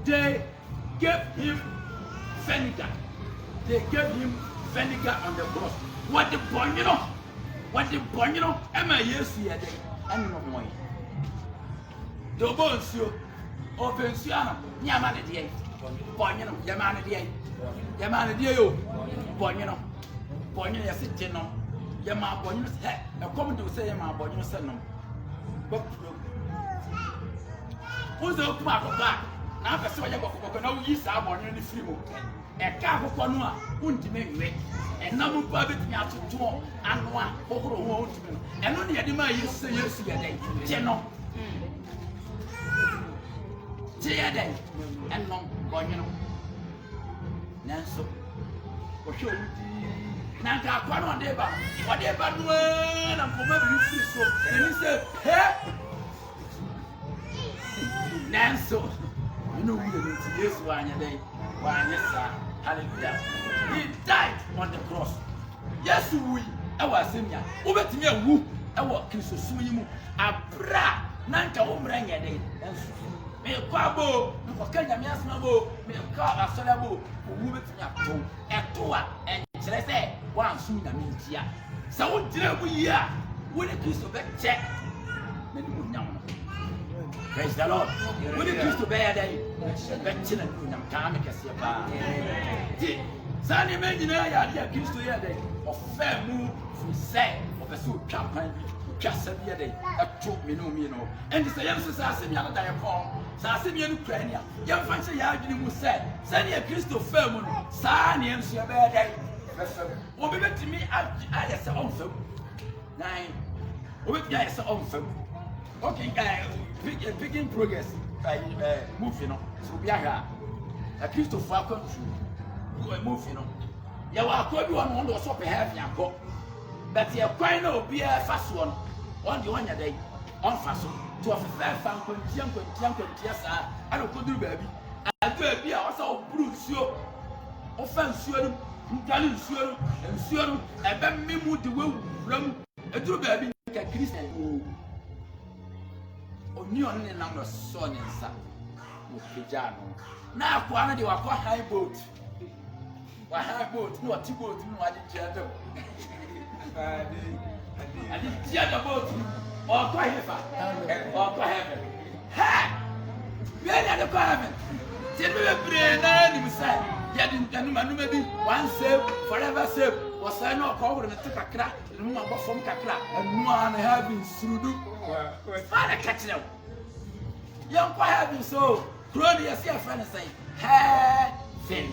They gave him vinegar. They gave him vinegar on the cross. What the point, you know? Am I yes here? And no more. The bones you Offensiano, Yamana de Bonino, Yamana de Yamana de yo, Bonino, Bonino, Yasitino, Yama Bonino's head, a common to say Yama Bonino Senum. Who's the mark of that? Now, I saw you go no use our Bonino the free. A car of Ponua, wouldn't make me, and no public out to two and one over a won't be. And only a demand you say yes, General. Day and long Bonino. Nanso, for sure. Nanka, one on Deba, whatever, and for maybe you so. And he said, hey, Nanso, you know, we didn't see this one a day. Why, yes, sir. Hallelujah. He died on the cross. Yes, we, our senior, over to me a woo, our Christus swim, a bra, Nanka Umbrang a day. Me kwabo, me Kenya miasmabo, me ka asolabo, wo betimi ato, eto a enkyere se wan su na mentia. Sa wo dire bu yi a, wo ne Kristo be che. Me ni mu nyam no. Praise the Lord. Wo ne Kristo be ya dai, be che na ni nyam ka me kese ba. Ti, sa ne me nyina ya dia Kristo ya dai, ofa mu fu se, obeso twa kwan bi. Just a day, a troop me no. And the same society, the other day, Sassimian Ukraine, young fancy yard you said, Send a Christo Fermon, Sani and Sia Bear Day. Or be to me, I as a home film. 9. With guys on film. Okay, picking progress by moving on. So be a Christo Falcon, who are moving on. You are quite one or so perhaps, Yanko. But you're quite no be a fast one. On the one day, on fast to a fair fan, young, I don't do baby. I do a beer also Bruce, you offense you, Galin, and Sue, and then me move the way from a do baby, a Christian who only on the number son and son with Pijano. Now, quantity of high boat. Why high boat? No, 2 boats, no, I didn't tell. I didn't hear the boat or quite heaven. Ha! Where are the heaven? Tell me a brain, you say. Yet in Tanuma, maybe one save, forever save, was I not covered and took a crack, and one from Kakra, and one having Sudu. Father catch them. Young quite having so. Crony, I see a friend say, hey, Finn.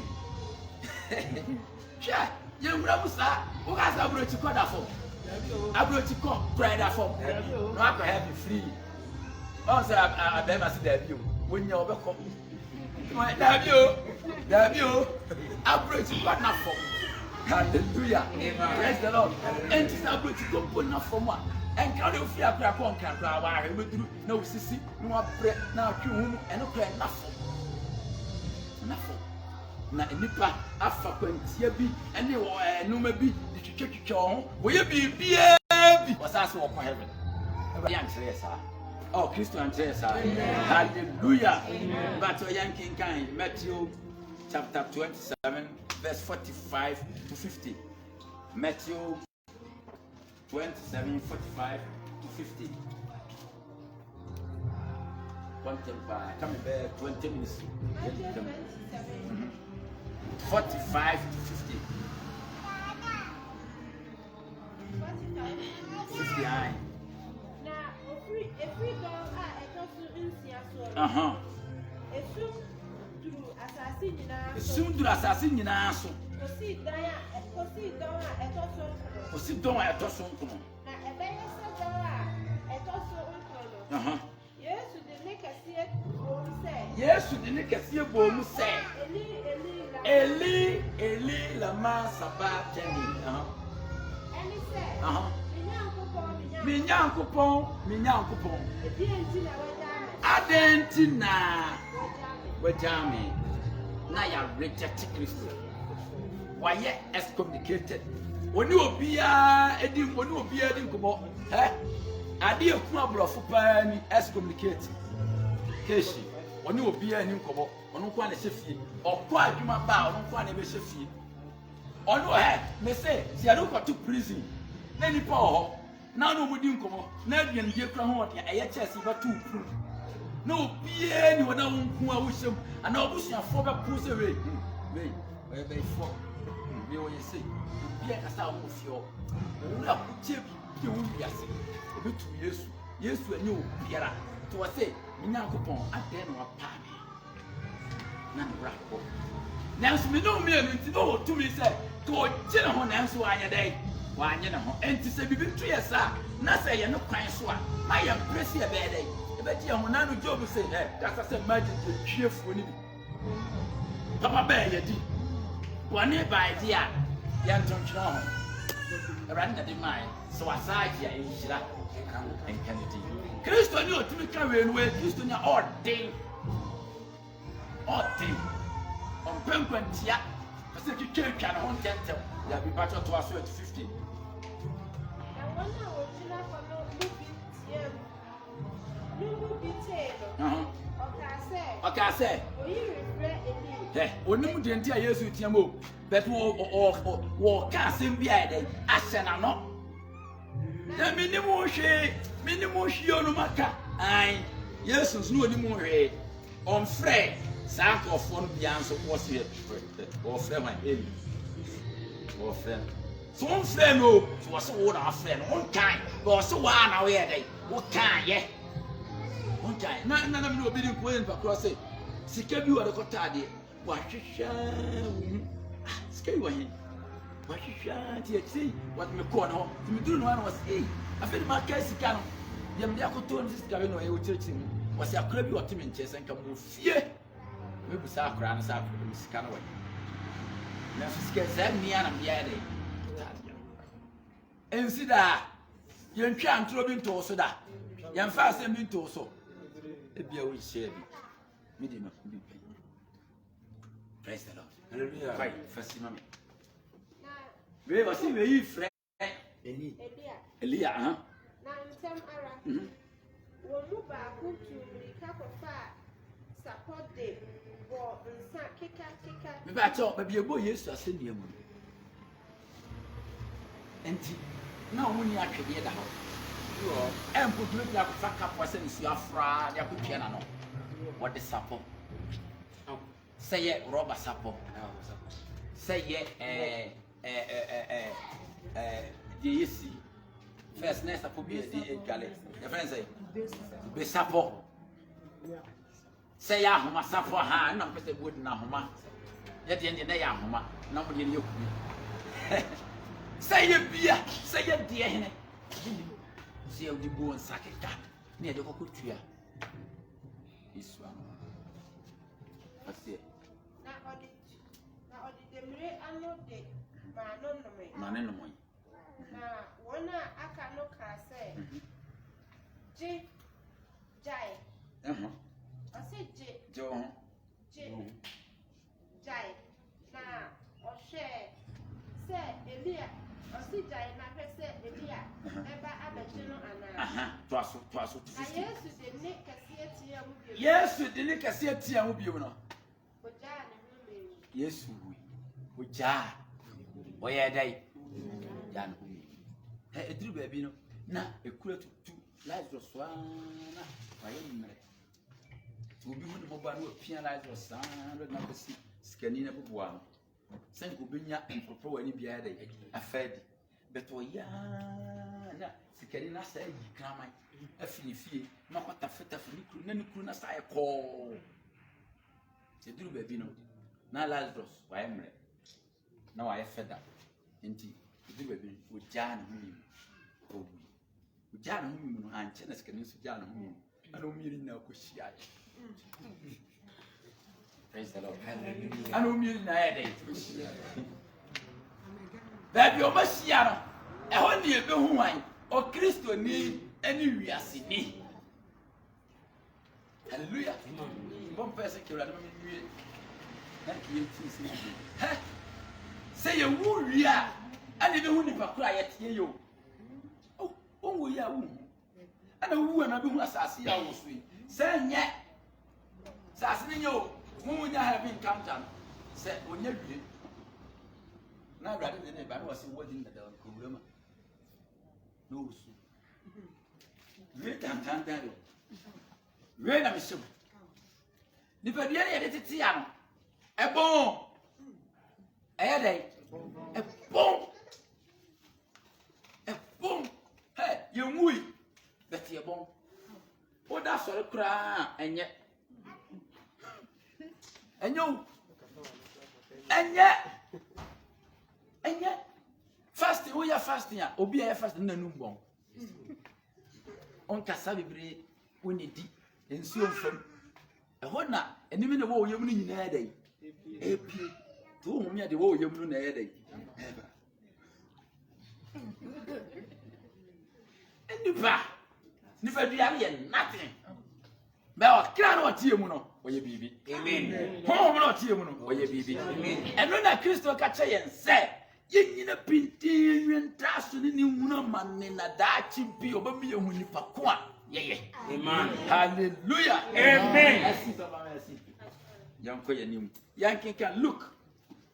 Yeah, young Rabusa, who has a bridge to cut off. I brought you come, cried out for no, I can have you free. Also, I never see that you when you're welcome. Debut, I brought you got enough for. Hallelujah. Praise the Lord. And this I brought you come put enough for one. And can you feel a crack on can cry? I will do no sissy, no bread, now you and no cry enough for. Enough for. Na nipa afa kwantia bi ene wo enuma bi ditwetwetwe ho wo ye bibia bi wasase wo ko heaven e yan kire sa oh Christo an kire sa hallelujah but we yan kinkan Matthew chapter 27 verse 45 to 50 Matthew 27 45 to 50 come back 20 minutes 45 to 50. 59. Now, if we go, soon do assassin in our soul. Proceed down at Tosson. Yes, to the neck as your bone say. Eli, lama sabatani. Minyankupon. Adentina. Wajami. Naya rejected Christ. Why yet excommunicated? When you be Eddie, when you be Eddie Kubo, eh? I did a club of Fupani excommunicate. Keshi, when you be Eddie Kubo, on one Shefi, or quite you my bow, on one Shefi. On no head, may say, see, I don't go to prison. Any power, now no would you come, Nadian dear Crown, a chess, but 2 proof. no bie ni wona wonku a wohyem ana obusuafo be pu se we be fo we wo yesi bie kasa wo fio wura kuche bi wo wiase obetu Yesu anyi obiara to wase Nyankopɔn ade no apa na no rakɔ nanso me no me nti no to me say to gye ho nanso anya dai wanye ne ho enti se bibi to yesa na say ye no kwan so a ma ye presi e be dai e be gye ho na no Job say kasa say magic twiefuo ni bi papa be ye di wone ba di a ye ntontwere ho Abraham na di mai so asage ya enhyira enkanity Kristo ni otumi ka we no we Kristo ni all day on penkwantia pese twetwa na ho ntentem ya bi patcho to aso at 50 na wana original for no lubi telo okay say oyi refre eli onim de ntia Yesu tiam o but wo ka asem bia dey ahye na no na minimum hwe onu maka ai Yesu no onim hwe on frɛ saa nkɔfoɔ no bia nso kɔ se wɔfrɛ man eli wɔfrɛ so wɔfrɛ no so wɔse wo na afrɛ no wonkan wɔse wo a na woyɛ dɛ wokan yɛ wonkan na me obi di ko en pakro se sika bi wɔde kɔtaadeɛ wɔahwehwɛ sika bi wɔ he wɔahwehwɛ ti akyi wɔde me kɔ no ti me duru no na wɔse ei afei ma ka sika no yɛm de akɔtɔ no sika bi no ɛwɔ kyerɛkyerɛ mu wɔse akora bi wɔte me nkyɛn sɛ nka mo fie we bu sa akora no sa akora sika no wɔ na sika sɛ mmea na mmea de ensi da yɛntwa antoro bi ntɔ so da yɛmfa asɛm bi ntɔ so ebia wo hyɛ bi me de ma bi pɛ praise the Lord hallelujah vai fascina me we was we yi frɛ Elia na ntem ara wo mu ba ku tu rika kofa support de wo nsa keka me ba cho ba bi ebo Yesu asɛnniɛ mu enti na wo ni atwede da ho empo du bi akofa kapo asɛ nsu afra de akotwa na no what the support say ye rubber support say ye the yesi first next support be the gale the friend say be support say ya homa support ha na pese bod na homa ye de na ya homa na mo de ye ku say ye bia say ye de hene say ye di bo nsakeka na ye de kokotua isu asi na odi demre ano de ma no no na wona aka no ka say jai I say jai na o share say Elia o si jai na say Elia eba abeje no ana to aso na Yesu de ne kase tia mu bi Yesu de ne kase tia mu bi no o ja ne mu me Yesu o ja o ye dai ya no edru ba bi no na ekura tutu Lazarus na aye mmere obi hu ne moba no apia Lazarus na besi skani na boboa no sen ko benya empropro wani bia dai afadi beto ya na skani na sai kraman afini fie na kwata feta fini kru na nikru na sai ko edru ba bi no na Lazarus wa mmere na wa feda enti edru ba bi o ja na hu o ja na hu no anche na skani so ja na hu ana umiri na ko shia praise the Lord hallelujah ana umiri na ya dai baby o mashia no e ho ni ebe hu wan o Kristo ni ani wiase ni hallelujah bon pese ke ura no mi wie na ki yenti si ha say you wu wia ani be hu ni pakura ye tie yo o wo ya wu ana wu na be hu asase ya wo so yi say nye asase ni yo mu nya have encounter say onya wie na brade de ne ba no say wodi na da ko wurama no su wie tan tan da wei na mehyɛ mu nipadua ne yɛde tete ya no ɛbɔn ɛyɛ dɛn ɛbɔn yɛnwui bɛte yɛbɔn woda sɔre koraa ɛnyɛ o ɛnyɛ fasting woyɛ fasting a obi a yɛ fasting na num bɔn ɔnkasa bebree wonedi nsuo mfam ɛhɔ na anim na wɔwɔ yam no nyinaa dɛn ɛpie to wo homia de wɔwɔ yam no na ɛyɛ dɛn nipa duare yɛ nothing bɛ ɔkra na ɔteɛ mu no ɔyɛ biribi amen honhom na ɔteɛ mu no ɔyɛ biribi amen ɛno na kristo ka kyerɛ yɛn sɛ yɛnyina pintin yɛntra so ne hunu ma ne na daakye bi ɔbɛmi yɛhu nipa ko a yɛyɛ amen hallelujah amen asi baba asi yɛnkɔ yɛnim yɛnkenkan Luke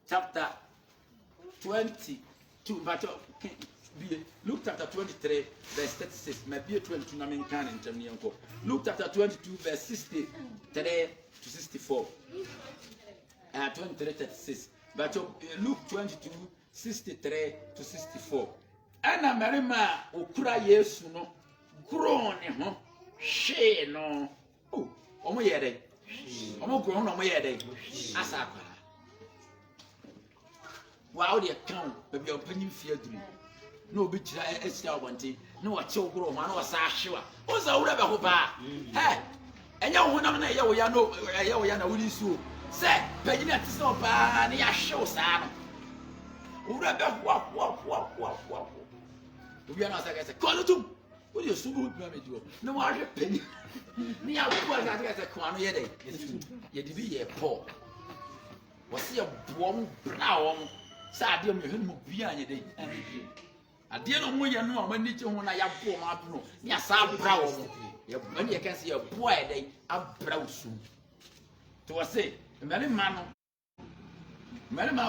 chapter 22 but Luke chapter 23 verse 36 maybe 22 na menkan ntem ne yɛnkɔ Luke chapter 22 verse 63 to 64 23 36 but Luke 22 63 to 64 ana marima okura Yesu no grow ne ho hwe no oh omo yɛ dɛ omo grow no omo yɛ dɛ asa akwa wa o de kan baabi a panyin fie aduru na obi kyira asia obonte na wɔkye ogoro ho na wɔsa ahwewa o za wura bɛ ho ba ɛnyɛ wo nam na ɛyɛ wo ya no ɛyɛ wo ya na wuri suo sɛ panyin ate sɛ oba na ya hwew saa no wura bɛ ho obi ana sɛ kɛsɛ kɔ no tum wo de subu bi ma mejiwo na wo ahwe panyin na ya ko asa kɛsɛ kɔ ano yɛ dɛ yɛ de bi yɛ pɔ wɔsi yɛ boom bra wɔn sɛ adeɛ mu yɛ hɛn mu bia anyɛ dɛ adeɛ no mu yɛ no a mani kye ho na ya bo ma apono ne asa bra wɔn yɛ mani yɛ kan sɛ yɛ bo ayɛ dɛ abra usu to wɔsi mmarima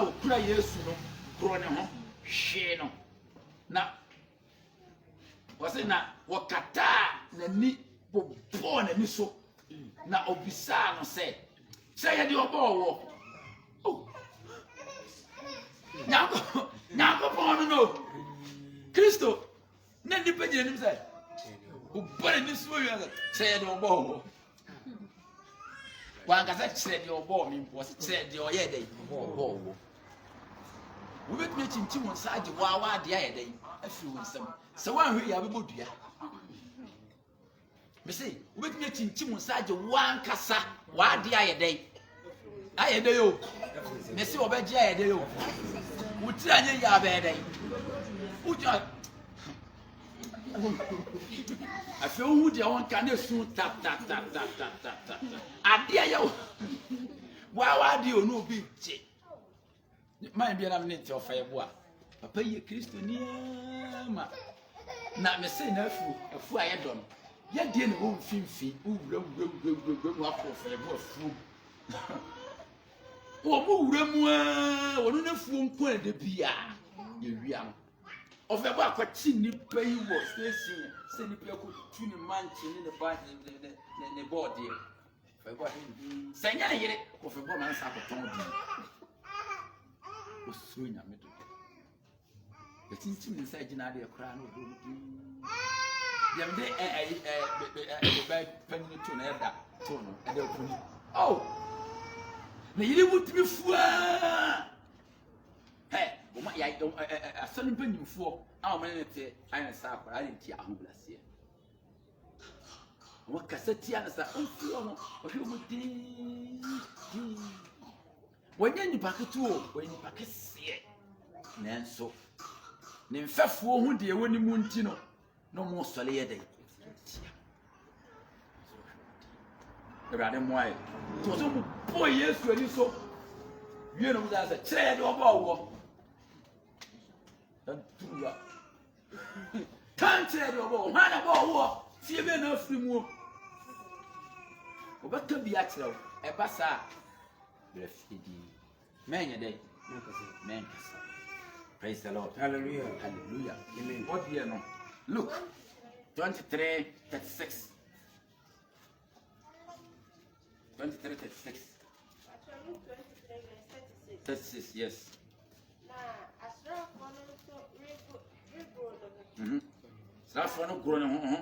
wo kura Yesu no kuro ne ho hwe no na wɔsi na wɔkata n'ani bɔbɔ n'ani so na obisa no sɛ yɛ de ɔbɔ wɔ Nyako no Kristo na nipa gye nim sɛ ubare ni so yɛ sɛ de ɔbɔ wa nkasa kyerɛ de ɔbɔ mi mpo sɛ de ɔyɛ dɛ ɔbɔ wo betumi kyinti mo nsa agye wa de ayɛ dɛ afiri wo nsam sɛ wa hwe ya bɛbɔ dua me sɛ wo betumi kyinti mo nsa agye wa nkasa wa de ayɛ dɛ yo me sɛ ɔbɛgye ayɛ dɛ yo wuti anye ya bɛɛdɛ wuja afi ohu dia won kan esu tap ade ayo wa de onu obi gye man bia na me nti ofa yebo a papa ye Kristo ni ma na me sei na afu aye do no ye de ne wo mfimfi wura akọ ofa yebo afu wo mu wura mu a wono na fu nko ade bia ye wia no ofebo akwati nipa yi wo station se nipa ko tu ni manchi ni ne ba ne board ye ofebo se nya ne yire ofebo man sa ko ton bi o so nya me do e tintim ni sa gina de kra na odo ya me de ba panni to na eda to no eda ko ni oh na yiri wutimi fua Oma ya asani mpanyimfo a oma ne te ayan sa akora ale nti ahoblase o kasati ana sa onfuo no o hwe mu ti wanya nipa ketu o wanya nipa kese nanso ne mfefuo hu de woni mu nti no no mo sole ye de Ebrade moae to so mu po Yesu ani so wie no mu da se kire de obo Tuya. Can't tell you about man about war. See me no free more. What can be actual? A bassa. Refugee. Man, your day. Man, praise the Lord. Hallelujah. Hallelujah. Amen. What do you know? Look, 23:36. 23, 36. Actually, Luke 23 verse 36. 36, yes. Na asrafo no nso regro no. Srafo no gro ne ho ho.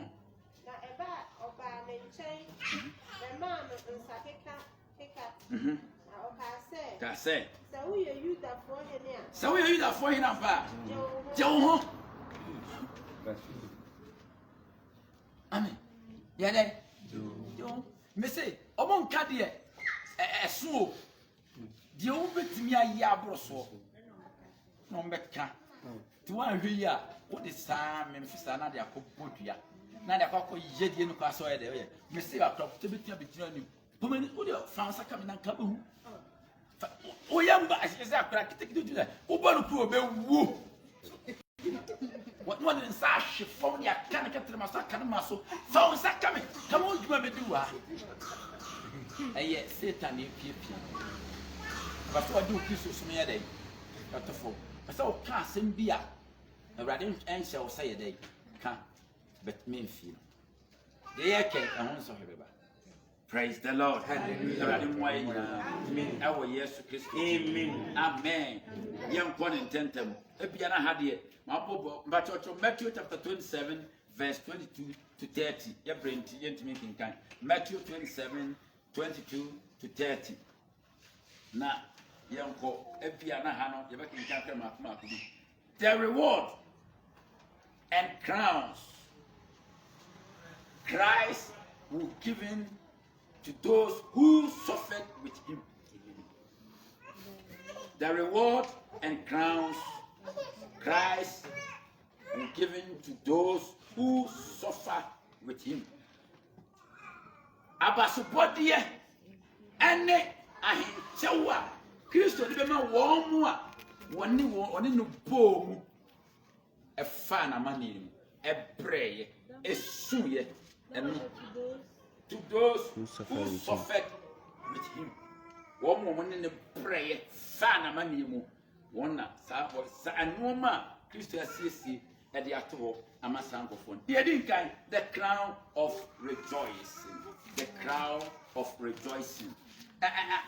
Na eba oba ne nkyɛn na maa no nsa keka. Na ɔka sɛ. Ka sɛ. Sɛ woyɛ Yudafoɔ hene a. Sɛ woyɛ Yudafoɔ hene ampa. Gye wo ho. Amen. Yɛdɛ. Yo. Me say, omo nka de ɛso o. De wo betimi ayi aboro so. Na ombɛka. Ti wan hwe yi a, wo de saa memfisa na de akɔbɔdua. Na de akɔkɔ yedie no kwa so yɛ de oyɛ. Me say atop te betia betia ni. Pomani wo de fansa ka me na nka behu. O yamba asese akora kitikiti de. Wo bɔ no kuro be wu. What in sa she from the account of Master Canamaso, found Sakame, come on, you may do. And yet, Satan, you keep you. But what do you so many a day? But for so can't send beer. A radiant answer will say a day. Can't but mean feel. The air cake, I want so heavy. Praise the Lord. Hallelujah. Our yes to Christ. Amen. Amen. Young one in tentem. Epiana had it. Matthew chapter 27, verse 22 to 30. Your brain, making kind. Matthew 27, 22 to 30. Now, young co, Epiana Hano, you're making kind. The reward and crowns Christ will give in to those who suffered with him. The reward and crowns Christ will give in to those who suffer with him. Abasubodie ene ahinchewa Kristo de bema wo mu a woni no bomu e fa na mani e breye e suye eno to those who suffered with him. Wo mo ne breye fa na mani mu wona sa anoma Kristo asiesie e de ato amasankofo. The crown of rejoicing. The crown of rejoicing.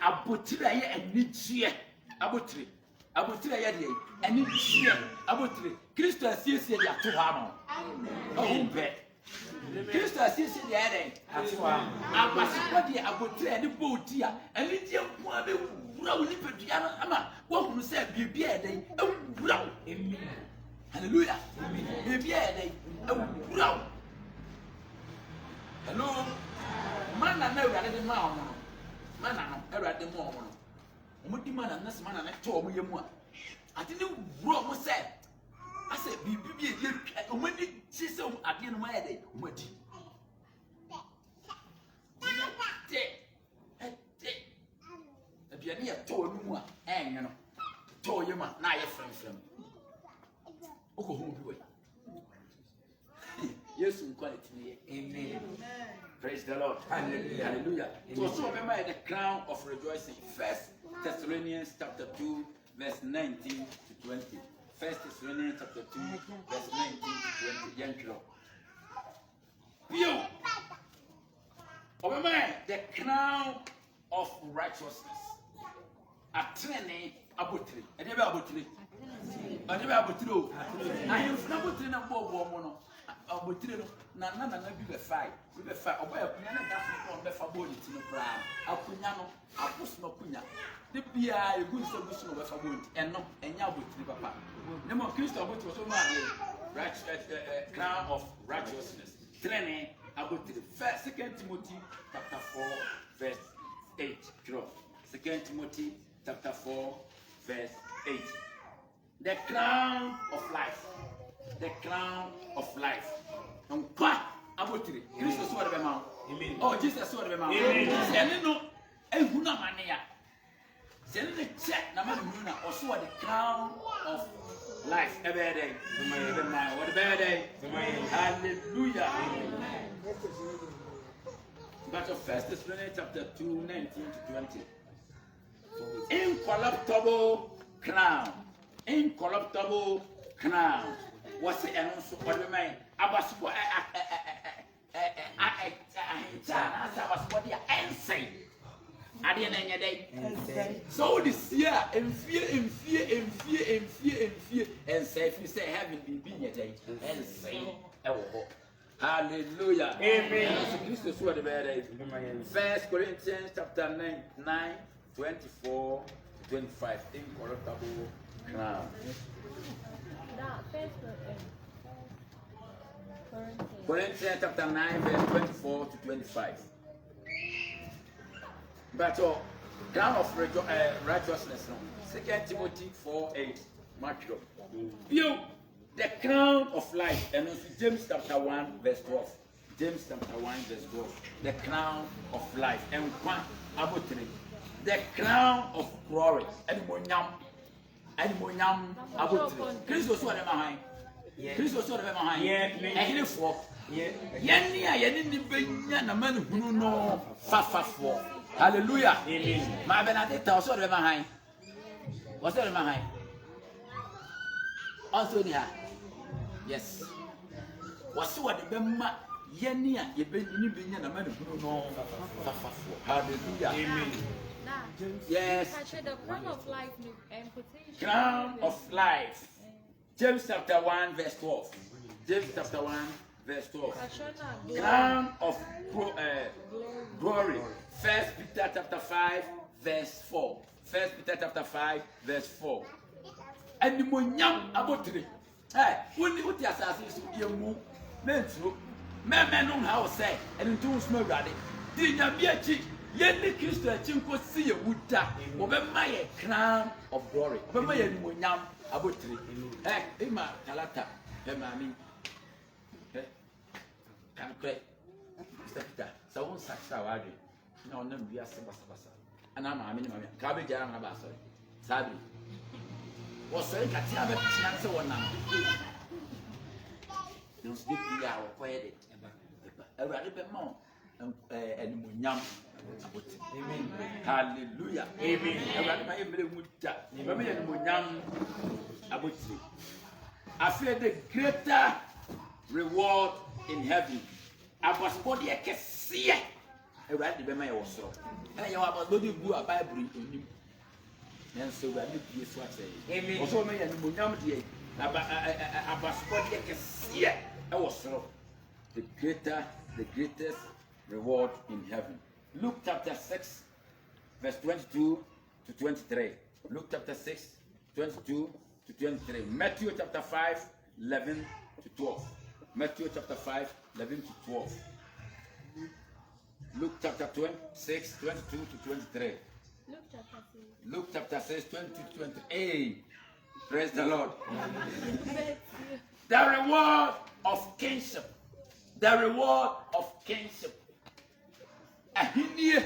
Abotire ye anigye. Abotire ye de anigye. Abotire Kristo asiesie de ato ha no. Amen. Kristo asiesie de ere ato ha. Abasiko de abotire ne bodi a anigye mpo abe wura wo nipadua no ama wo hunu se bibia eden ewura wo. Amen. Hallelujah. Bibia eden ewura wo. Hello. Mana na ewura de ma omo. Mana no ewura de ma omo no. Omo di mana na se mana na to omo yemu a. Ade ne wura omo se ase bibia ye omo ni chi se ade no ma eden omo di. Ebiani ya to no mu a enyo no. To yema na ye frem. Oko hu bi we. Yes, amen. Praise the Lord. Hallelujah. Hallelujah. So remember the crown of rejoicing. 1 Thessalonians chapter 2, verse 19 to 20. 1 Thessalonians chapter 2, verse 19 to 20. Young club. Remember the crown of righteousness. A training abutri. And never abutri. And never abutri. I am abutri na bo mono. Abotire no na bi be fight oba akunya na da so be fa boli ti no bra akunya no apos no kunya de bia egu se gusu no be fa boli eno enya abotire papa ne mo Kristo abotire so ma right crown of righteousness training abotire 2 Timothy chapter 4 verse 8 2 Timothy chapter 4 verse 8 the crown of life. The crown of life. And kwa abotire. Christ so the man. Amen. Oh, Jesus so the man. Amen. Sene no ehuna mania. Sene ne check na man huna also the crown of life. Ebede. The man. What ebede? Hallelujah. But of 1 Thessalonians chapter 2, 19 to 20. Incorruptible crown. Incorruptible crown. What's the answer? What do you mean? Abasubo Ade na enye dey. So this year, enfie. And say if you say heaven be nye dey. And say ewo ho. Hallelujah. Amen. Christ is what the better. 1 Corinthians chapter 9, 24 to 25. Incorruptible crown. Corinthians chapter 9, verse 24 to 25. But crown of righteousness. 2 Timothy 4:8. Matthew. View the crown of life. And also James chapter 1, verse 12. James chapter 1, verse 12. The crown of life. And one abotri. The crown of glory. And monyam abotri. Christos what am I? Christos what am I? Yeah, for. Yenni benya na man hunu no fa. Hallelujah. Amen. Ma benadita also the behind. What's the behind? Also there. Yes. What's what the bema yenni ye benya na man hunu no fa. Hallelujah. Amen. Yes. The crown of life and potential. Crown of life. James chapter 1 verse 12. James chapter 1 verse 12. Crown of glory. 1 Peter chapter 5 verse 4. 1 Peter chapter 5 verse 4. And the monyam abotri. Hey, when you ti asase so yemu mentro. Men know how say and ntu small brade. Di nyame achi yenni Kristo achi nkosi ye wuda. Obema ye crown of glory. Obema ye monyam abotri. Hey, ima talata. Hey mami. Can pray. Mr. Peter, so one such award. No, no, we are basa. And I'm a minimum. Cabbage and a basso. Sabi. Was saying, Katia, but she answered one now. Don't speak the hour, quiet it. A rather bit more. And Munyam. Amen. Hallelujah. Amen. I rather my every wood tap. Munyam. Abuti. I fear the greater reward in heaven. I was body a see it. I read the Bema was so. And you have a body blue a Bible in him. And so I need to be what say. Amen. Also, may and Munamdi. I was body a see it. I was so. The greatest reward in heaven. Luke chapter 6, verse 22 to 23. Luke chapter 6, 22 to 23. Matthew chapter 5, 11 to 12. Matthew chapter 5, 11 to 12. Luke chapter 6, 22 to 23. Luke chapter 6, 22 to 23. Hey, praise the Lord. The reward of kingship. The reward of kingship. Ahinie.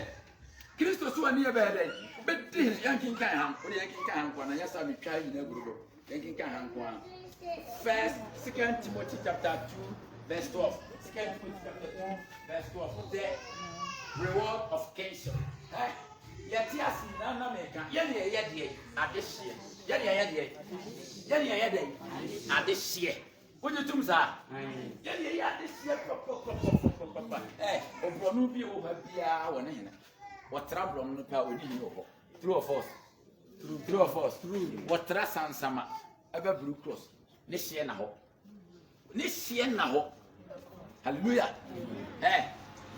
Christos who are near bed. But this yanking can, or yanking can, when I just have a child in a group. Yanking can. 2 Timothy chapter 2, verse 12. 2 Timothy chapter 2, verse 12. The reward of kingship. Yetias Nana America. Yadi at this year. Yadi at this year. What you do, sir? Yadi this year. Obonubi over Bia or Nina. What trouble on the power with you? True of us. True of us. What Trasan Sama. Ever Blue Cross. This year now. Hallelujah.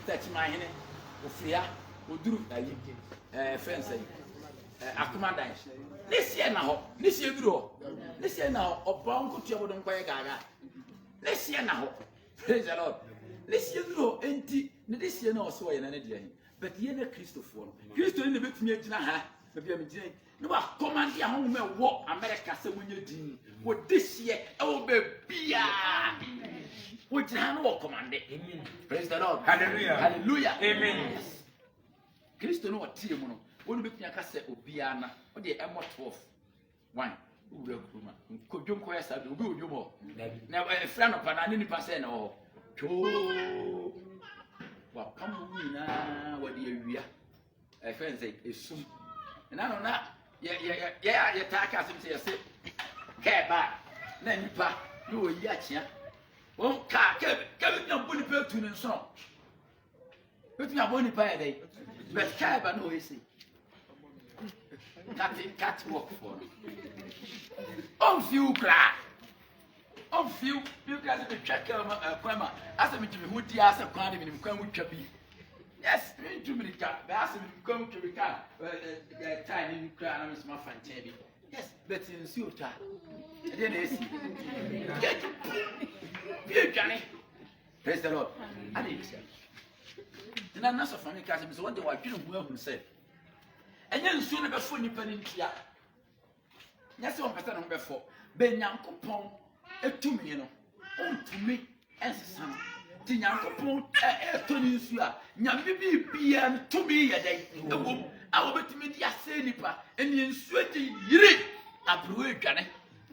Touch my hand. Ufria. Udru. Fence. Akumadai. This year now. This year drew. This year now. Or Bongo Chobodon Gaga. This year now. Praise the Lord. This year drew. Empty. This year now. So I am but ye na Christopher. Christo in the bit me na maybe I'm saying no command ya home war America say when you din what this year oh baby what no command amen. Praise the Lord. Hallelujah. Hallelujah. Amen. Christo no what tie mu no wonu bit me aka say obia na what dey emo 12 1 ura kuma kodwom ko ya sabe obi odwom ho na friend of na ni pa say na ho cho wa pamu na wa de awia friend say esum na no na ya taka asim say say ke ba na nipa no yi achia won ka ke na boni pe tu ne so betu na boni pa ya dai But Kaiba no easy. Cat work for. On few cry. On few, you guys be check Kwama. As a me to be who dear as a quantity in Kwamu Chappy. Yes, me too many cat. But as a come to the car, tiny cry and my fan tabby. Yes, but in Suta. Then it's Johnny. Praise the Lord. I didn't say. Then I'm not so funny because I'm one day I didn't well himself. And then soon before you pen in here. Yes, 1% before. Ben Yankopon, a 2 million. Oh, to me, as a son. Tinyankopon, a Tony Sua, Yambi be to me a day. I will bet me the Asenipa and the sweaty Yiri. A brew Johnny,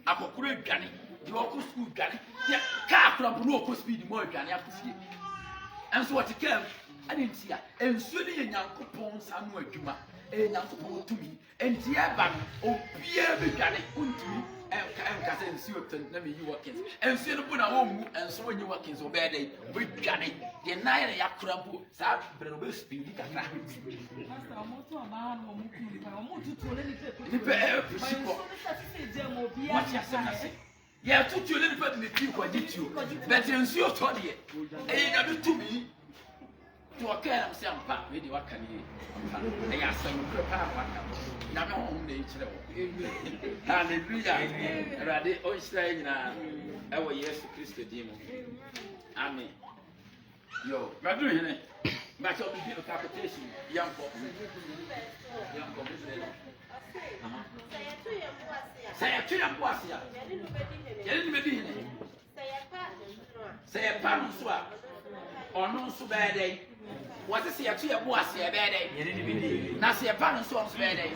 a cockroach Johnny, the local school Johnny, the car club local speed more Johnny up to see. And so what it came, I didn't see her, and soon a Yankopon somewhere Juma, a Yankopon to me, and Tiaban, oh, Pierre Johnny, to me, and Cassin Sutan, let me you workings, and see the Buna home, and so when you workings over there with Johnny, the night Yakrampo, South Bravo speed. Yeah, took you a little bit in the tea, what did you? But you ensure Tony, and you to me. To a care of some part, maybe what can you? They are some prepare one. Now, home nature. Hallelujah. Ready, oyster now. Our yes, Christo Demo. Amen. Yo, but doing it. But you'll be a capitation, young folk. Young folk. Say a two and was here. Say a pan swap. Or no so bad day. What is here to a boss here bad day? Now see a pan swap bad day.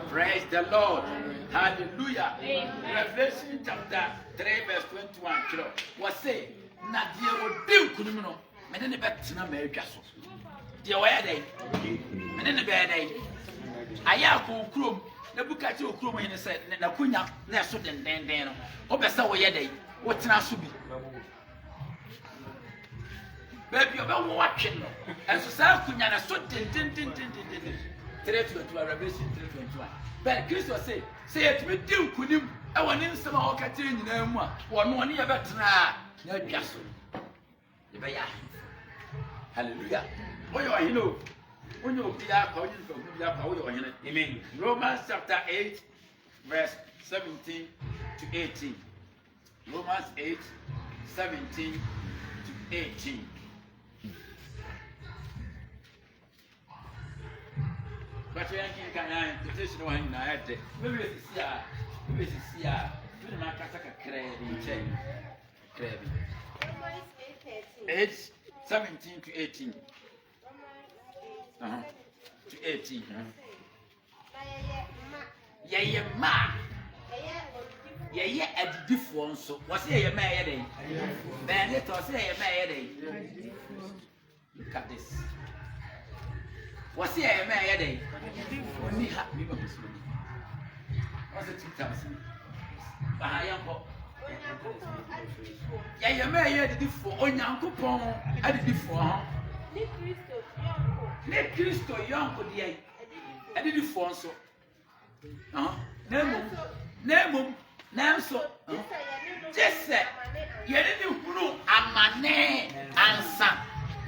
Praise the Lord. Hallelujah. Revelation chapter 3, verse 21. What say? Nadia would do criminal. And then the bet to America. Dear, where they? And then the bad day. I have chrome. The book at your chrome and said, Nakunya, less than Dan. Obesa, where they? What's not to be? Baby, you're watching. And so, South Kunya, so tin. 3:21, Revelation 3:21. But Christ say it with you, could you? I want in some of Catherine in them. 1 year better. No, just. Hallelujah. What you know? When you be out, Amen. Romans chapter 8, verse 17 to 18. Romans 8, 17 to 18. But you can't petition one in a maybe it's here. Maybe my Kataka crabby. 8, 17 to 18. To 18. Yeah, ma. Yeah, at the difference. So, what's here, May? Bandit or say, May? Look at this. What's here, May? Only happy. What's it 2,000? I am. Yeah, May at the difference. On Uncle Pong at the difference. Let Christo young for the I did it for so. Name so. Just say, you didn't know a man answer.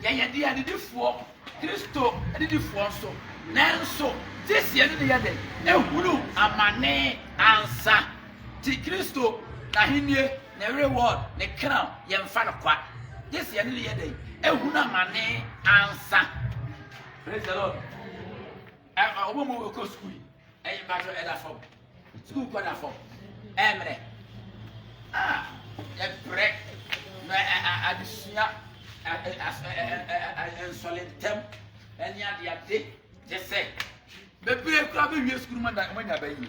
Yeah, I did it for Christo, I did it for so. Name so, this year the other day, a man answer. T. Christo, Nahinia, the reward, the crown, young fan of quack. This year the other day, a man answer. Praise the Lord. A woman will go school. And you matter at a form. School got a form. Emre. A break. I just a solid temp. And yet, the update. Just say. The break club in your school man that when I pay you.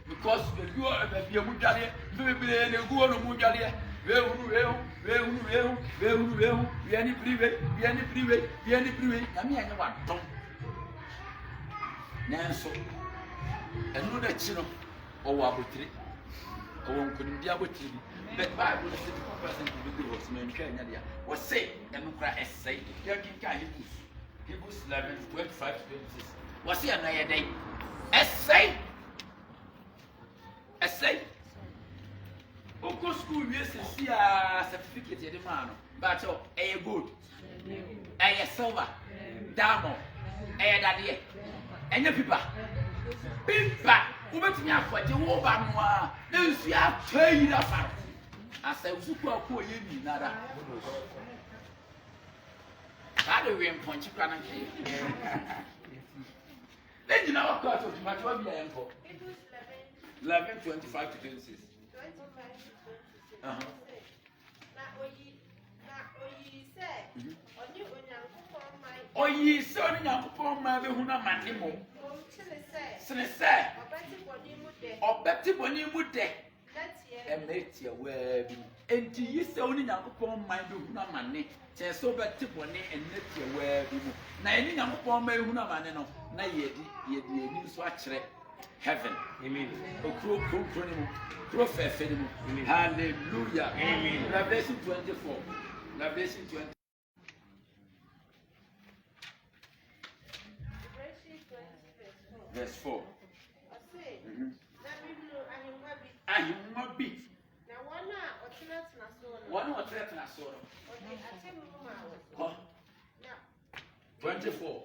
Because you are a Mujalia, maybe go on a Mujalia. Vieni privé. Yami and one tongue. Nanso, and no that chino or wabutri. Or one couldn't be able to. But Bible is the person who was mentioned. Was say, and cry essay. You can Hebrews 11, 25 to 26. What's here now? Essay. Oko school we see a certificate the man, but a good, a silver, diamond, a daddy, and your people. People, who met me up for the woman, then see a train of her. I said, super poor you, nada. How do we punch you? Then you know what got to much of your uncle. 11, 25 to 26. Oyi se oni Nyankopon ma be hu na mane mo. Sene se. Obeti boni mu de. Emetia wa bi. Enti yi se oni Nyankopon ma be hu na mane. Che so obeti boni enetia wa bi mu. Na eni Nyankopon ma hu na mane no. Na yedi eni so a kire heaven. Amen. Okro ni mu. Prophet Fedimu. Hallelujah. Amen. Revelation 24. Revelation 20. Verse 4. Ahimwabi. Na wana otinat na so. One or threat na so. Na 24.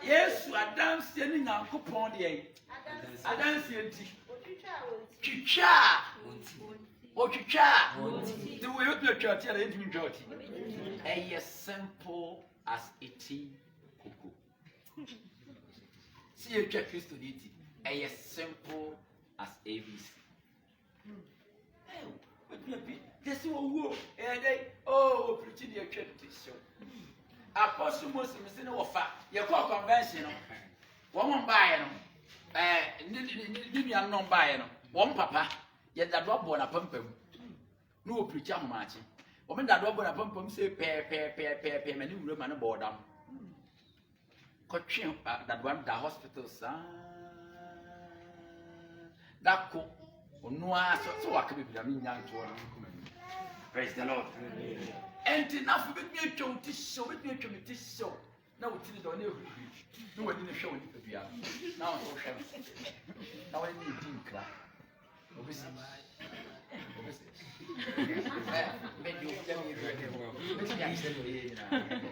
Yesu adansi ni Nyankopon de adansi enti twitwa the way you church here in church as simple as eating cocoa. See you check Christ to eat as simple as ABC. This will oh preaching your church show. Apostle Moses is in offer. You call convention. One buy no buy no. One papa, yet that drop on a pump. No preacher marching. Woman that drop on a pump say pay, many room and a board down. Coaching that one the hospital, son. That cook. No, so I can be young to one. Praise the Lord. And enough with me to show with me to show. Now it's on you. No one didn't show it to be out. Now I'm so now I need to cry.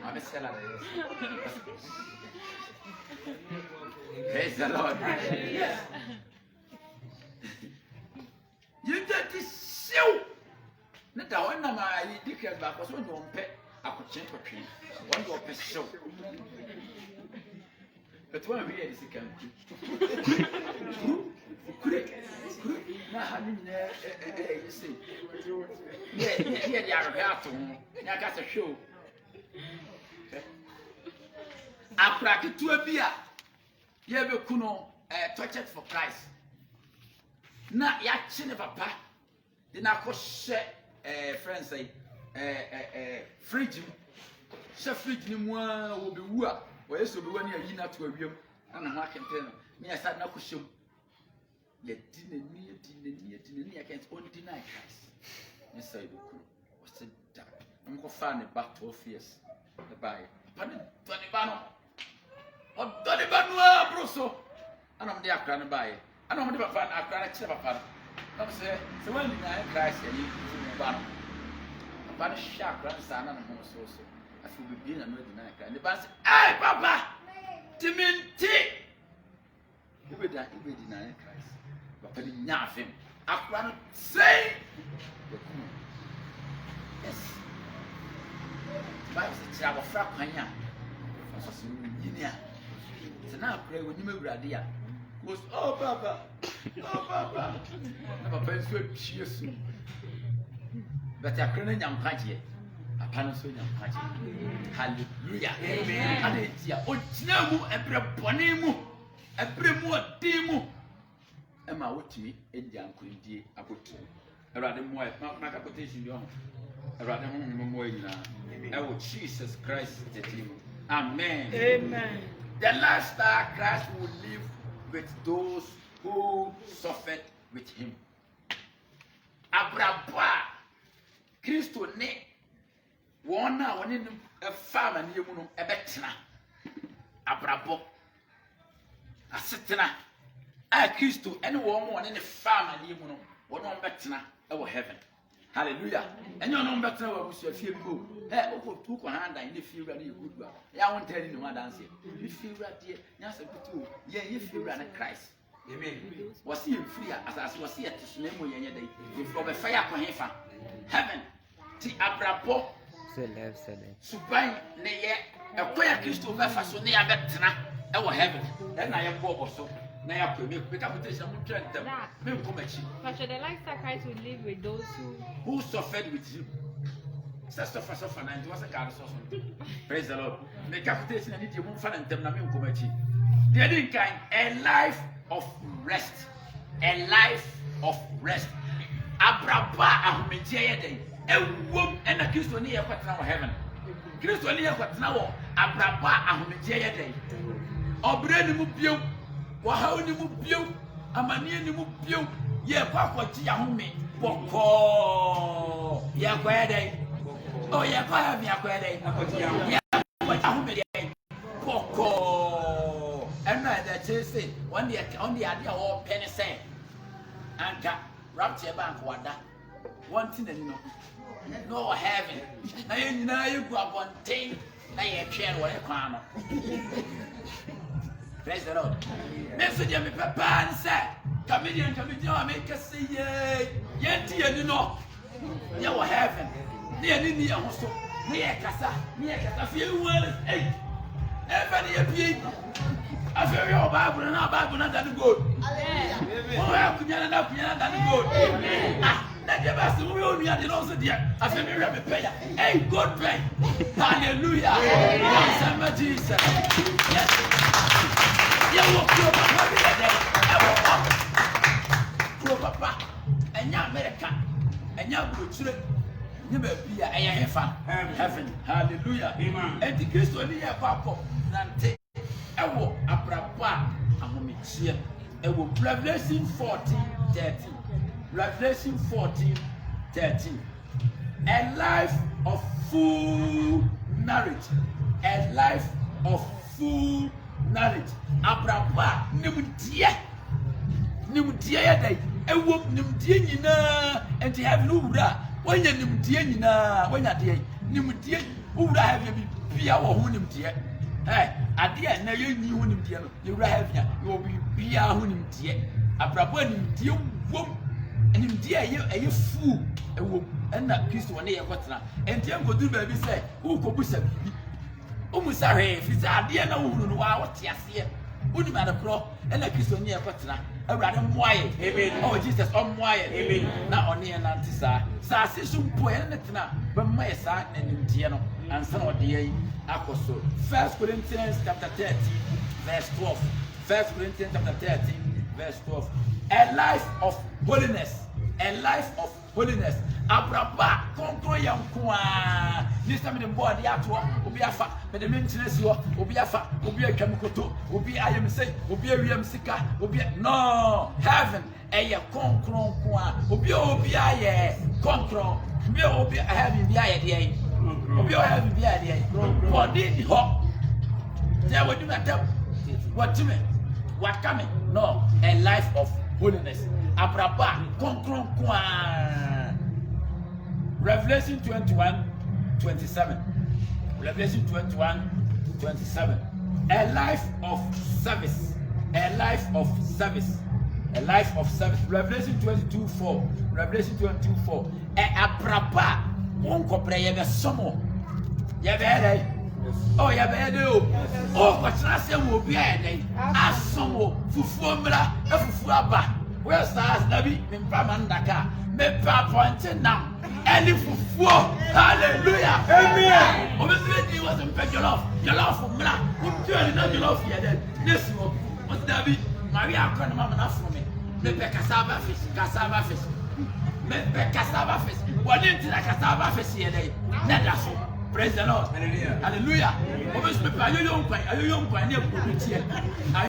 I'm a seller. Praise the Lord. You get this show. Not the one of my dickhead back was one pet. I could change for tree. One your pet show. But one here is a country. Now, having you see. Yeah, they are about to. I got a show. I practice to a beer. You have a kuno tortured for Christ. Now, ya chin papa. Then I could share. Friends say fridge chef fridge ni mo obi wu a wo yeso bi wani ayi na to awiem na ho akente no me asa na ko shem ye dinani ya can't on deny Christ me say do ku o se da nko fa ne back 12 years the buy pa ne to ne ba no o do ne ba no abroso ana mo de akra ne buy ana mo de papa na akra na kire papa no say when deny Christ you But a shark runs down on the house also. I feel we be in another night. And the boss, hey, Papa! Timothy! You will deny Christ. But putting nothing. I cannot say, yes. The Bible says, I will frack my young. So now pray when you move Radia. Was, oh, Papa! Oh, Papa! Papa is very cheers. But I couldn't young party. A panasonic young party. Hallelujah. Amen. Hallelujah. Oh, Tinamu, a brabonimu, a bremo demo. Emma, what to me, and young Quinty, I put to a rather more, my capitation, young. A rather more in our Jesus Christ, the team. Amen. Amen. The last star Christ will live with those who suffered with him. Abraba. Kristo ne wɔn a wɔne no ɛfa amaneɛ mu no ɛbɛtena abrabɔ asetena a Kristo ɛne wɔn wɔne ne fa amaneɛ mu no wɔn bɛtena ɛwɔ heaven. Hallelujah. And you know better what you feel go. Hey, oh, two hand and if you really good one. I won't tell you what dance here. You feel right here. Yes, yeah, you feel right in Christ. Amen. Was he free as I was here to swim with any day? If over fire for him, heaven. The abrabo. Subai, nay, a queer Christo Befas, near Betina, our heaven. Then I am Bob so. But the lifestyle Christ will live with those who suffered with you. Suffer, and it was a car. Praise the Lord. The capitation and it won't find them. The other kind, a life of rest. A life of rest. Abraba Ahmedia day. A woman and a Christonia what now heaven. Christonia what now? Abraba Ahmedia day. Obrenimu. How ni mu bio amani ni mu bio ye kwa kwati ahome boko ye kwa dai oh ye kwa ha mi akwa dai ye kwa ahome dai boko and na chese on the ade o penny say anka rapture bank wada one thing and no heaven na ye nyina ye gu abonten na ye twen wo ye kwa no. Praise the Lord. Message me papa and say, comedian, I make us say, yet you know, you will heaven. Near also, near Casa, a few words, hey, everybody appeared. I feel your Bible and our Bible not that good. Oh, how could you not be that good? Let the best of you, me and also dear. I feel me pay. Hey, good pay. Hallelujah. Yes, Jesus. Yes. You walk your papa, and your America, and your good never be a heaven. Hallelujah. Amen. And the Christ only a papa, Nante, Ewo, Abrapa, Amomichia, Ewo, Revelation 14:13. Revelation 14:13. A life of full marriage. A life of full knowledge. Abrapa nimdia ya dai ewo nimdia nyina enti have no wura wanya nimdia nyina wanya de nimdia wura have bi bia wo ho nimdia ade na ye nyi ho nimdia no ye wura have ya ye obi bia ho nimdia abrapa nimdia wom nimdia ye fu ewo na Kristo wona ye kwetena enti engodu ba bi say wo kobusa bibi Umusare, if it's a dear no one who are what yes, would you matter pro and a Christian near Patna, a rather wire, amen. Oh, Jesus, on wire, amen. Not only an antisa, Sassum Poenetna, but my son and Tiano, and son of the Apostle. 1 Corinthians chapter 13, verse 12. 1 Corinthians chapter 13, verse 12. A life of holiness, a life of holiness. Abraba kontro yankwa nista me dem board ya to obi afa me dem maintenance yo obi afa obi atwamukoto obi ayemse obi awiem sika obi no heaven eye konkro kwa obi aye konkro obi have bi aye de obi have bi aye de body di ho there we do not what me what coming no a life of holiness abraba konkro kwa Revelation 21:27. Revelation 21:27. A life of service. A life of service. A life of service. Revelation 22:4. Revelation 22:4. Abrapa. Wonko prayer be somo. Ye be dey. Oh, ye be dey o. Oh, kwatena se wo bi a dey. Asomo fufu mra, fufu aba. Where stars nabi mpa mandaka. Me pa point now. Any fufu, hallelujah, amen. Obviously, was a pet your love for Mla. You turn not your love here. Then, this what's that be? Maria, I can't remember enough for me. Me cassava fish. Me cassava fish. What did the cassava fish here? That's all. Praise the Lord, hallelujah. Obviously, are you young? Are you young?